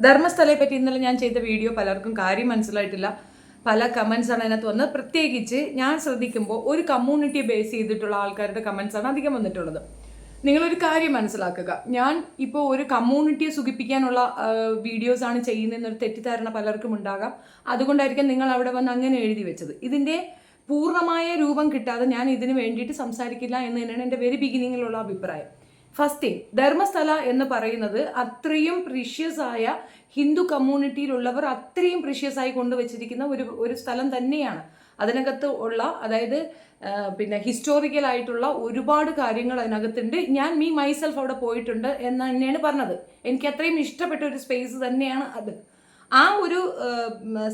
ധർമ്മസ്ഥലയെ പറ്റി ഇന്നലെ ഞാൻ ചെയ്ത വീഡിയോ പലർക്കും കാര്യം മനസ്സിലായിട്ടില്ല. പല കമൻസ് ആണ് അതിനകത്ത് വന്നത്. പ്രത്യേകിച്ച് ഞാൻ ശ്രദ്ധിക്കുമ്പോൾ ഒരു കമ്മ്യൂണിറ്റിയെ ബേസ് ചെയ്തിട്ടുള്ള ആൾക്കാരുടെ കമൻസ് ആണ് അധികം വന്നിട്ടുള്ളത്. നിങ്ങളൊരു കാര്യം മനസ്സിലാക്കുക, ഞാൻ ഇപ്പോൾ ഒരു കമ്മ്യൂണിറ്റിയെ സുഖിപ്പിക്കാനുള്ള വീഡിയോസാണ് ചെയ്യുന്നതെന്നൊരു തെറ്റിദ്ധാരണ പലർക്കും ഉണ്ടാകാം. അതുകൊണ്ടായിരിക്കും നിങ്ങൾ അവിടെ വന്ന് അങ്ങനെ എഴുതി വെച്ചത്. ഇതിൻ്റെ പൂർണ്ണമായ രൂപം കിട്ടാതെ ഞാൻ ഇതിന് വേണ്ടിയിട്ട് സംസാരിക്കില്ല എന്ന് തന്നെയാണ് എൻ്റെ വെരി ബിഗിനിങ്ങിലുള്ള അഭിപ്രായം. ഫസ്റ്റ് തിങ്, ധർമ്മസ്ഥല എന്ന് പറയുന്നത് അത്രയും പ്രീഷ്യസ് ആയ ഹിന്ദു കമ്മ്യൂണിറ്റിയിലുള്ളവർ അത്രയും പ്രീഷ്യസ് ആയി കൊണ്ടുവച്ചിരിക്കുന്ന ഒരു സ്ഥലം തന്നെയാണ്. അതിനകത്ത് ഉള്ള അതായത് പിന്നെ ഹിസ്റ്റോറിക്കൽ ആയിട്ടുള്ള ഒരുപാട് കാര്യങ്ങൾ അതിനകത്തുണ്ട്. ഞാൻ മൈസെൽഫ് അവിടെ പോയിട്ടുണ്ട് എന്ന് തന്നെയാണ് പറഞ്ഞത്. എനിക്ക് അത്രയും ഇഷ്ടപ്പെട്ട ഒരു സ്പേസ് തന്നെയാണ് അത്. ആ ഒരു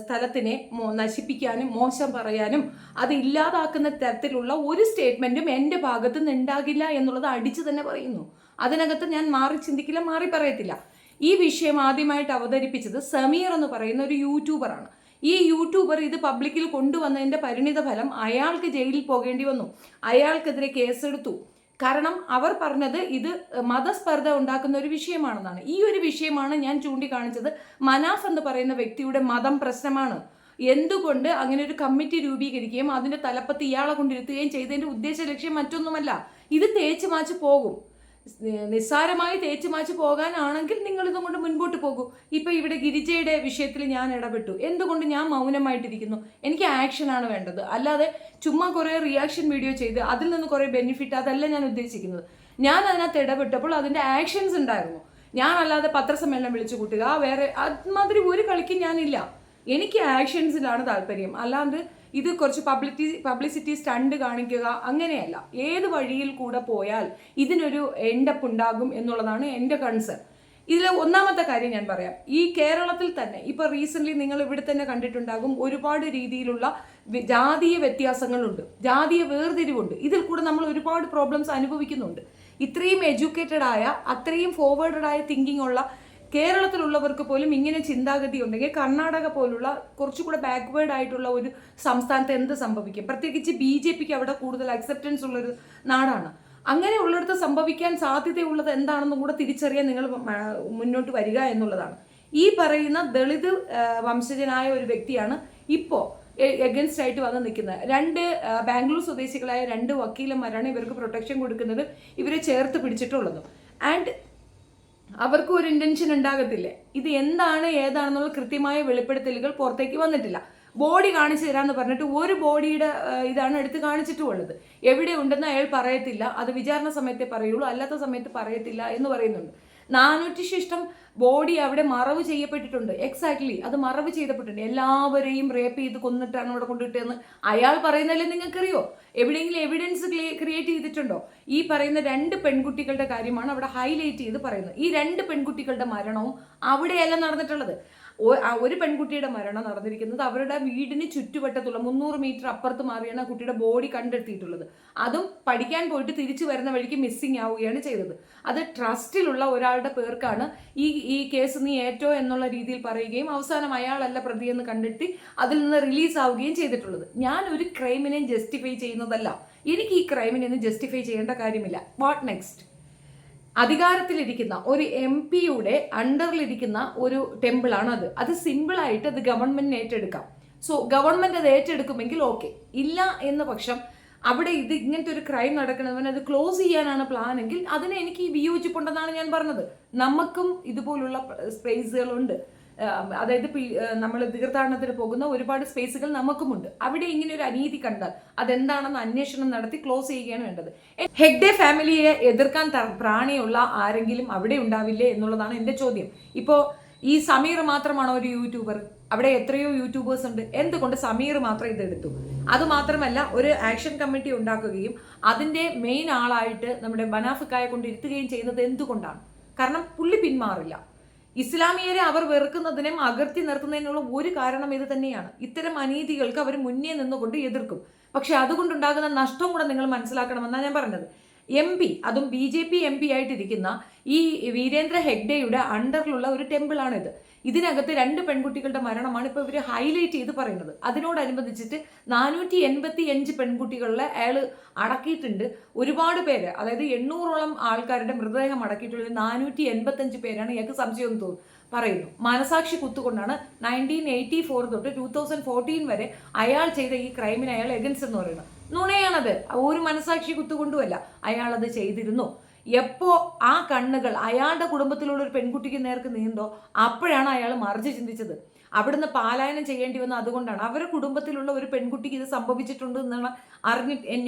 സ്ഥലത്തിനെ നശിപ്പിക്കാനും മോശം പറയാനും അത് ഇല്ലാതാക്കുന്ന തരത്തിലുള്ള ഒരു സ്റ്റേറ്റ്മെന്റും എൻ്റെ ഭാഗത്ത് നിന്ന് ഉണ്ടാകില്ല എന്നുള്ളത് അടിച്ചു തന്നെ പറയുന്നു. അതിനകത്ത് ഞാൻ മാറി ചിന്തിക്കില്ല, മാറി പറയത്തില്ല. ഈ വിഷയം ആദ്യമായിട്ട് അവതരിപ്പിച്ചത് സമീർ എന്ന് പറയുന്ന ഒരു യൂട്യൂബറാണ്. ഈ യൂട്യൂബർ ഇത് പബ്ലിക്കിൽ കൊണ്ടുവന്നതിൻ്റെ പരിണിത ഫലം അയാൾക്ക് ജയിലിൽ പോകേണ്ടി വന്നു. അയാൾക്കെതിരെ കേസെടുത്തു. കാരണം അവർ പറഞ്ഞത് ഇത് മതസ്പർദ്ധ ഉണ്ടാക്കുന്ന ഒരു വിഷയമാണെന്നാണ്. ഈ ഒരു വിഷയമാണ് ഞാൻ ചൂണ്ടിക്കാണിച്ചത്. മനാഫ് എന്ന് പറയുന്ന വ്യക്തിയുടെ മതം പ്രശ്നമാണ്. എന്തുകൊണ്ട് അങ്ങനെ ഒരു കമ്മിറ്റി രൂപീകരിക്കുകയും അതിന്റെ തലപ്പത്ത് ഇയാളെ കൊണ്ടിരുത്തുകയും ചെയ്തതിന്റെ ഉദ്ദേശ ലക്ഷ്യം മറ്റൊന്നുമല്ല. ഇത് തേച്ച് മാച്ച് പോകും. നിസ്സാരമായി തേച്ച് മാച്ച് പോകാനാണെങ്കിൽ നിങ്ങൾ ഇതും കൊണ്ട് മുൻപോട്ട് പോകൂ. ഇപ്പൊ ഇവിടെ ഗിരിജയുടെ വിഷയത്തിൽ ഞാൻ ഇടപെട്ടു. എന്തുകൊണ്ട് ഞാൻ മൗനമായിട്ടിരിക്കുന്നു? എനിക്ക് ആക്ഷനാണ് വേണ്ടത്, അല്ലാതെ ചുമ്മാ കുറെ റിയാക്ഷൻ വീഡിയോ ചെയ്ത് അതിൽ നിന്ന് കുറെ ബെനിഫിറ്റ് അതല്ല ഞാൻ ഉദ്ദേശിക്കുന്നത്. ഞാൻ അതിനകത്ത് ഇടപെട്ടപ്പോൾ അതിന്റെ ആക്ഷൻസ് ഉണ്ടായിരുന്നു. ഞാൻ അല്ലാതെ പത്രസമ്മേളനം വിളിച്ചു കൂട്ടുക വേറെ അതുമാതിരി ഒരു കളിക്കും ഞാനില്ല. എനിക്ക് ആക്ഷൻസിലാണ് താല്പര്യം, അല്ലാണ്ട് ഇത് കുറച്ച് പബ്ലിസിറ്റി സ്റ്റണ്ട് കാണിക്കുക അങ്ങനെയല്ല. ഏത് വഴിയിൽ കൂടെ പോയാൽ ഇതിനൊരു എൻഡപ്പ് ഉണ്ടാകും എന്നുള്ളതാണ് എൻ്റെ കൺസേൺ. ഇതിൽ ഒന്നാമത്തെ കാര്യം ഞാൻ പറയാം. ഈ കേരളത്തിൽ തന്നെ ഇപ്പോൾ റീസെൻ്റ്ലി നിങ്ങൾ ഇവിടെ തന്നെ കണ്ടിട്ടുണ്ടാകും, ഒരുപാട് രീതിയിലുള്ള ജാതീയ വ്യത്യാസങ്ങളുണ്ട്, ജാതീയ വേർതിരിവുണ്ട്. ഇതിൽ കൂടെ നമ്മൾ ഒരുപാട് പ്രോബ്ലംസ് അനുഭവിക്കുന്നുണ്ട്. ഇത്രയും എഡ്യൂക്കേറ്റഡ് ആയ അത്രയും ഫോർവേഡഡ് ആയ തിങ്കിങ് ഉള്ള കേരളത്തിലുള്ളവർക്ക് പോലും ഇങ്ങനെ ചിന്താഗതി ഉണ്ടെങ്കിൽ കർണാടക പോലുള്ള കുറച്ചുകൂടെ ബാക്ക്വേർഡ് ആയിട്ടുള്ള ഒരു സംസ്ഥാനത്ത് എന്ത് സംഭവിക്കും? പ്രത്യേകിച്ച് BJPക്ക് അവിടെ കൂടുതൽ അക്സെപ്റ്റൻസ് ഉള്ളൊരു നാടാണ്. അങ്ങനെ ഉള്ളിടത്ത് സംഭവിക്കാൻ സാധ്യതയുള്ളത് എന്താണെന്നും കൂടെ തിരിച്ചറിയാൻ നിങ്ങൾ മുന്നോട്ട് വരിക എന്നുള്ളതാണ്. ഈ പറയുന്ന ദളിത് വംശജനായ ഒരു വ്യക്തിയാണ് ഇപ്പോൾ എഗൻസ്റ്റ് ആയിട്ട് വന്ന് നിൽക്കുന്നത്. ബാംഗ്ലൂർ സ്വദേശികളായ 2 വക്കീലന്മാരാണ് ഇവർക്ക് പ്രൊട്ടക്ഷൻ കൊടുക്കുന്നത്, ഇവരെ ചേർത്ത് പിടിച്ചിട്ടുള്ളതും. ആൻഡ് അവർക്കും ഒരു ഇന്റൻഷൻ ഉണ്ടാകത്തില്ലേ. ഇത് എന്താണ് ഏതാണെന്നുള്ള കൃത്യമായ വെളിപ്പെടുത്തലുകൾ പുറത്തേക്ക് വന്നിട്ടില്ല. ബോഡി കാണിച്ചു തരാമെന്ന് പറഞ്ഞിട്ട് ഒരു ബോഡിയുടെ ഇതാണ് എടുത്ത് കാണിച്ചിട്ടുള്ളത്. എവിടെ ഉണ്ടെന്ന് അയാൾ പറയത്തില്ല, അത് വിചാരണ സമയത്തേ പറയുള്ളൂ, അല്ലാത്ത സമയത്ത് പറയത്തില്ല എന്ന് പറയുന്നുണ്ട്. 400 ശിഷ്ടം ബോഡി അവിടെ മറവ് ചെയ്യപ്പെട്ടിട്ടുണ്ട്. എക്സാക്ട്ലി അത് മറവ് ചെയ്യപ്പെട്ടിട്ടുണ്ട്. എല്ലാവരെയും റേപ്പ് ചെയ്ത് കൊന്നിട്ടാണ് അവിടെ കൊണ്ടിട്ടെന്ന് അയാൾ പറയുന്നതല്ലേ നിങ്ങൾക്കറിയോ? എവിടെയെങ്കിലും എവിഡൻസ് ക്രിയേറ്റ് ചെയ്തിട്ടുണ്ടോ? ഈ പറയുന്ന 2 പെൺകുട്ടികളുടെ കാര്യമാണ് അവിടെ ഹൈലൈറ്റ് ചെയ്ത് പറയുന്നത്. ഈ 2 പെൺകുട്ടികളുടെ മരണവും അവിടെയല്ല നടന്നിട്ടുള്ളത്. ഒരു പെൺകുട്ടിയുടെ മരണം നടന്നിരിക്കുന്നത് അവരുടെ വീടിന് ചുറ്റുവട്ടത്തുള്ള 300 മീറ്റർ അപ്പുറത്ത് മാറിയാണ് ആ കുട്ടിയുടെ ബോഡി കണ്ടെത്തിയിട്ടുള്ളത്. അതും പഠിക്കാൻ പോയിട്ട് തിരിച്ചു വരുന്ന വഴിക്ക് മിസ്സിംഗ് ആവുകയാണ് ചെയ്തത്. അത് ട്രസ്റ്റിലുള്ള ഒരാളുടെ പേർക്കാണ് ഈ കേസ് നീ ഏറ്റോ എന്നുള്ള രീതിയിൽ പറയുകയും അവസാനം അയാളല്ല പ്രതിയെന്ന് കണ്ടെത്തി അതിൽ നിന്ന് റിലീസ് ആവുകയും ചെയ്തിട്ടുള്ളത്. ഞാൻ ഒരു ക്രൈമിനെ ജസ്റ്റിഫൈ ചെയ്യുന്നതല്ല. എനിക്ക് ഈ ക്രൈമിനെ ജസ്റ്റിഫൈ ചെയ്യേണ്ട കാര്യമില്ല. What next? അധികാരത്തിലിരിക്കുന്ന ഒരു MP-യുടെ അണ്ടറിലിരിക്കുന്ന ഒരു ടെമ്പിളാണ് അത് സിമ്പിളായിട്ട് അത് ഗവൺമെന്റിന് ഏറ്റെടുക്കാം. സോ ഗവൺമെന്റ് അത് ഏറ്റെടുക്കുമെങ്കിൽ ഓക്കെ. ഇല്ല എന്ന പക്ഷം അവിടെ ഇങ്ങനത്തെ ഒരു ക്രൈം നടക്കണമെന്ന് അത് ക്ലോസ് ചെയ്യാനാണ് പ്ലാൻ എങ്കിൽ അതിന് എനിക്ക് വിയോജിപ്പുണ്ടെന്നാണ് ഞാൻ പറഞ്ഞത്. നമുക്കും ഇതുപോലുള്ള സ്പേസുകളുണ്ട്. അതായത് നമ്മൾ തീർത്ഥാടനത്തിന് പോകുന്ന ഒരുപാട് സ്പേസുകൾ നമുക്കുമുണ്ട്. അവിടെ ഇങ്ങനെ ഒരു അനീതി കണ്ടാൽ അതെന്താണെന്ന് അന്വേഷണം നടത്തി ക്ലോസ് ചെയ്യുകയാണ് വേണ്ടത്. ഹെഗ്ഡെ ഫാമിലിയെ എതിർക്കാൻ പ്രാണിയുള്ള ആരെങ്കിലും അവിടെ ഉണ്ടാവില്ലേ എന്നുള്ളതാണ് എൻ്റെ ചോദ്യം. ഇപ്പോൾ ഈ സമീർ മാത്രമാണോ ഒരു യൂട്യൂബർ? അവിടെ എത്രയോ യൂട്യൂബേഴ്സ് ഉണ്ട്. എന്തുകൊണ്ട് സമീർ മാത്രം ഇതെടുത്തു? അതുമാത്രമല്ല, ഒരു ആക്ഷൻ കമ്മിറ്റി ഉണ്ടാക്കുകയും അതിൻ്റെ മെയിൻ ആളായിട്ട് നമ്മുടെ മനാഫിക്കായെ കൊണ്ട് ഇരുത്തുകയും ചെയ്യുന്നത് എന്തുകൊണ്ടാണ്? കാരണം പുള്ളി പിന്മാറില്ല. ഇസ്ലാമിയരെ അവർ വെറുക്കുന്നതിനും അകർത്തി നിർത്തുന്നതിനുള്ള ഒരു കാരണം ഇത് തന്നെയാണ്. ഇത്തരം അനീതികൾക്ക് അവർ മുന്നേ നിന്നുകൊണ്ട് എതിർക്കും. പക്ഷെ അതുകൊണ്ടുണ്ടാകുന്ന നഷ്ടം കൂടെ നിങ്ങൾ മനസ്സിലാക്കണമെന്നാണ് ഞാൻ പറഞ്ഞത്. അതും BJP MP ആയിട്ടിരിക്കുന്ന ഈ വീരേന്ദ്ര ഹെഗ്ഡെയുടെ അണ്ടറിലുള്ള ഒരു ടെമ്പിളാണിത്. ഇതിനകത്ത് 2 പെൺകുട്ടികളുടെ മരണമാണ് ഇപ്പോൾ ഇവർ ഹൈലൈറ്റ് ചെയ്ത് പറയുന്നത്. അതിനോടനുബന്ധിച്ചിട്ട് 485 പെൺകുട്ടികളെ അയാൾ അടക്കിയിട്ടുണ്ട്. ഒരുപാട് പേര്, അതായത് 800ഓളം ആൾക്കാരുടെ മൃതദേഹം അടക്കിയിട്ടുള്ളത് 485 പേരാണ്. ഇയാൾക്ക് സംശയം തോന്നും. പറയുന്നു. മനസാക്ഷി കുത്തുകൊണ്ടാണ് 1984 തൊട്ട് 2014 വരെ അയാൾ ചെയ്ത ഈ ക്രൈമിന് അയാൾ എഗൻസ്റ്റ് എന്ന് പറയുന്നത്. നുണയാണത്. ഒരു മനസാക്ഷി കുത്തുകൊണ്ടുമല്ല, അയാൾ അത് ചെയ്തിരുന്നു. എപ്പോ ആ കണ്ണുകൾ അയാളുടെ കുടുംബത്തിലുള്ള ഒരു പെൺകുട്ടിക്ക് നേർക്ക് നീന്തോ അപ്പോഴാണ് അയാൾ മറിച്ച് ചിന്തിച്ചത്. അവിടുന്ന് പലായനം ചെയ്യേണ്ടി വന്നത് അതുകൊണ്ടാണ്. അവരുടെ കുടുംബത്തിലുള്ള ഒരു പെൺകുട്ടിക്ക് ഇത് സംഭവിച്ചിട്ടുണ്ട് എന്നാണ്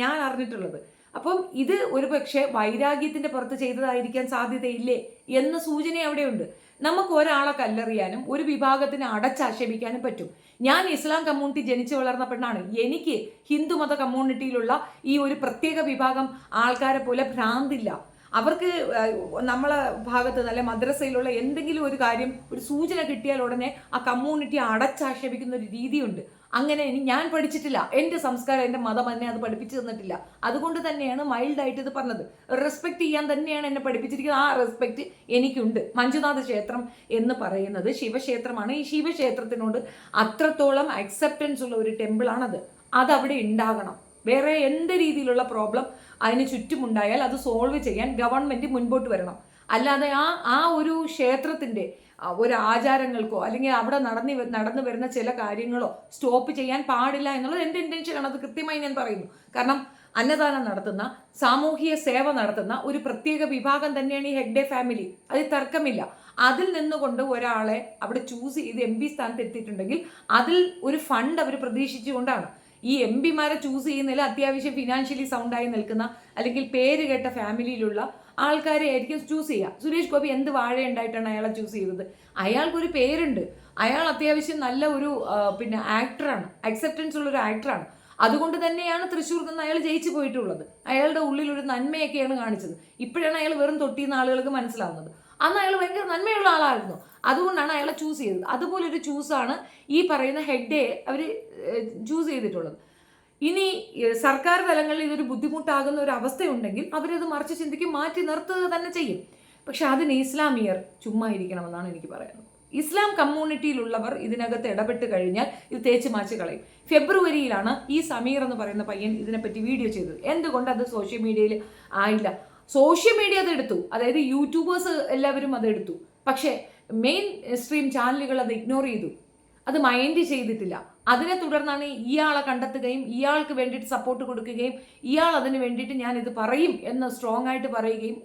ഞാൻ അറിഞ്ഞിട്ടുള്ളത്. അപ്പം ഇത് ഒരു പക്ഷേ വൈരാഗ്യത്തിന്റെ പുറത്ത് ചെയ്തതായിരിക്കാൻ സാധ്യതയില്ലേ എന്ന സൂചന അവിടെയുണ്ട്. നമുക്ക് ഒരാളെ കല്ലെറിയാനും ഒരു വിഭാഗത്തിനെ അടച്ചാക്ഷേപിക്കാനും പറ്റും. ഞാൻ ഇസ്ലാം കമ്മ്യൂണിറ്റി ജനിച്ചു വളർന്ന പെണ്ണാണ്. എനിക്ക് ഹിന്ദുമത കമ്മ്യൂണിറ്റിയിലുള്ള ഈ ഒരു പ്രത്യേക വിഭാഗം ആൾക്കാരെ പോലെ ഭ്രാന്തില്ല. അവർക്ക് നമ്മളെ ഭാഗത്ത് നല്ല മദ്രസയിലുള്ള എന്തെങ്കിലും ഒരു കാര്യം, ഒരു സൂചന കിട്ടിയാൽ ഉടനെ ആ കമ്മ്യൂണിറ്റി അടച്ചാക്ഷേപിക്കുന്ന ഒരു രീതിയുണ്ട്. അങ്ങനെ ഞാൻ പഠിച്ചിട്ടില്ല. എൻ്റെ സംസ്കാരം, എൻ്റെ മതം എന്നെ അത് പഠിപ്പിച്ചു തന്നിട്ടില്ല. അതുകൊണ്ട് തന്നെയാണ് മൈൽഡായിട്ട് ഇത് പറഞ്ഞത്. റെസ്പെക്ട് ചെയ്യാൻ തന്നെയാണ് എന്നെ പഠിപ്പിച്ചിരിക്കുന്നത്. ആ റെസ്പെക്ട് എനിക്കുണ്ട്. മഞ്ജുനാഥ ക്ഷേത്രം എന്ന് പറയുന്നത് ശിവക്ഷേത്രമാണ്. ഈ ശിവക്ഷേത്രത്തിനോട് അത്രത്തോളം അക്സെപ്റ്റൻസ് ഉള്ള ഒരു ടെമ്പിളാണത്. അതവിടെ ഉണ്ടാകണം. വേറെ എന്ത് രീതിയിലുള്ള പ്രോബ്ലം അതിന് ചുറ്റുമുണ്ടായാൽ അത് സോൾവ് ചെയ്യാൻ ഗവൺമെന്റ് മുൻപോട്ട് വരണം. അല്ലാതെ ആ ഒരു ക്ഷേത്രത്തിന്റെ ഒരു ആചാരങ്ങൾക്കോ അല്ലെങ്കിൽ അവിടെ നടന്നു വരുന്ന ചില കാര്യങ്ങളോ സ്റ്റോപ്പ് ചെയ്യാൻ പാടില്ല എന്നുള്ളത് എൻ്റെ ഇൻറ്റൻഷനാണ്. അത് കൃത്യമായി ഞാൻ പറയുന്നു. കാരണം അന്നദാനം നടത്തുന്ന, സാമൂഹിക സേവ നടത്തുന്ന ഒരു പ്രത്യേക വിഭാഗം തന്നെയാണ് ഈ ഹെഗ്ഡെ ഫാമിലി. അതിൽ തർക്കമില്ല. അതിൽ നിന്നുകൊണ്ട് ഒരാളെ അവിടെ ചൂസ് ചെയ്ത് MP സ്ഥാനത്ത് എത്തിയിട്ടുണ്ടെങ്കിൽ അതിൽ ഒരു ഫണ്ട് അവർ പ്രതീക്ഷിച്ചുകൊണ്ടാണ്. ഈ MP മാരെ ചൂസ് ചെയ്യുന്നതിൽ അത്യാവശ്യം ഫിനാൻഷ്യലി സൗണ്ടായി നിൽക്കുന്ന അല്ലെങ്കിൽ പേര് കേട്ട ഫാമിലിയിലുള്ള ആൾക്കാരെ ആയിരിക്കും ചൂസ് ചെയ്യുക. സുരേഷ് ഗോപി എന്ത് വാഴ ഉണ്ടായിട്ടാണ് അയാളെ ചൂസ് ചെയ്തത്? അയാൾക്കൊരു പേരുണ്ട്. അയാൾ അത്യാവശ്യം നല്ല ഒരു ആക്ടറാണ്, അക്സെപ്റ്റൻസ് ഉള്ള ഒരു ആക്ടറാണ്. അതുകൊണ്ട് തന്നെയാണ് തൃശ്ശൂരിൽ നിന്ന് അയാൾ ജയിച്ചു പോയിട്ടുള്ളത്. അയാളുടെ ഉള്ളിൽ ഒരു നന്മയൊക്കെയാണ് കാണിച്ചത്. ഇപ്പോഴാണ് അയാൾ വെറും തൊട്ടിയെന്ന് ആളുകൾക്ക് മനസ്സിലാവുന്നത്. അന്ന് അയാൾ ഭയങ്കര നന്മയുള്ള ആളായിരുന്നു. അതുകൊണ്ടാണ് അയാളെ ചൂസ് ചെയ്തത്. അതുപോലൊരു ചൂസാണ് ഈ പറയുന്ന ഹെഗ്ഡെയെ അവർ ചൂസ് ചെയ്തിട്ടുള്ളത്. ഇനി സർക്കാർ തലങ്ങളിൽ ഇതൊരു ബുദ്ധിമുട്ടാകുന്ന ഒരു അവസ്ഥയുണ്ടെങ്കിൽ അവരത് മറിച്ച് ചിന്തിക്കും, മാറ്റി നിർത്തുക തന്നെ ചെയ്യും. പക്ഷെ അതിന് ഇസ്ലാമിയർ ചുമ്മാ ഇരിക്കണമെന്നാണ് എനിക്ക് പറയാനുള്ളത്. ഇസ്ലാം കമ്മ്യൂണിറ്റിയിലുള്ളവർ ഇതിനകത്ത് ഇടപെട്ട് കഴിഞ്ഞാൽ ഇത് തേച്ച് മാച്ച് കളയും. ഫെബ്രുവരിയിലാണ് ഈ സമീർ എന്ന് പറയുന്ന പയ്യൻ ഇതിനെപ്പറ്റി വീഡിയോ ചെയ്തത്. എന്തുകൊണ്ട് അത് സോഷ്യൽ മീഡിയയിൽ ആയില്ല? സോഷ്യൽ മീഡിയ അത് എടുത്തു, അതായത് യൂട്യൂബേഴ്സ് എല്ലാവരും അത് എടുത്തു. പക്ഷേ മെയിൻ സ്ട്രീം ചാനലുകൾ അത് ഇഗ്നോർ ചെയ്തു, അത് മൈൻഡ് ചെയ്തിട്ടില്ല. അതിനെ തുടർന്നാണ് ഇയാളെ കണ്ടെത്തുകയും ഇയാൾക്ക് വേണ്ടിയിട്ട് സപ്പോർട്ട് കൊടുക്കുകയും ഇയാൾ അതിന് വേണ്ടിയിട്ട് ഞാൻ ഇത് പറയും എന്ന് സ്ട്രോങ് ആയിട്ട് പറയുകയും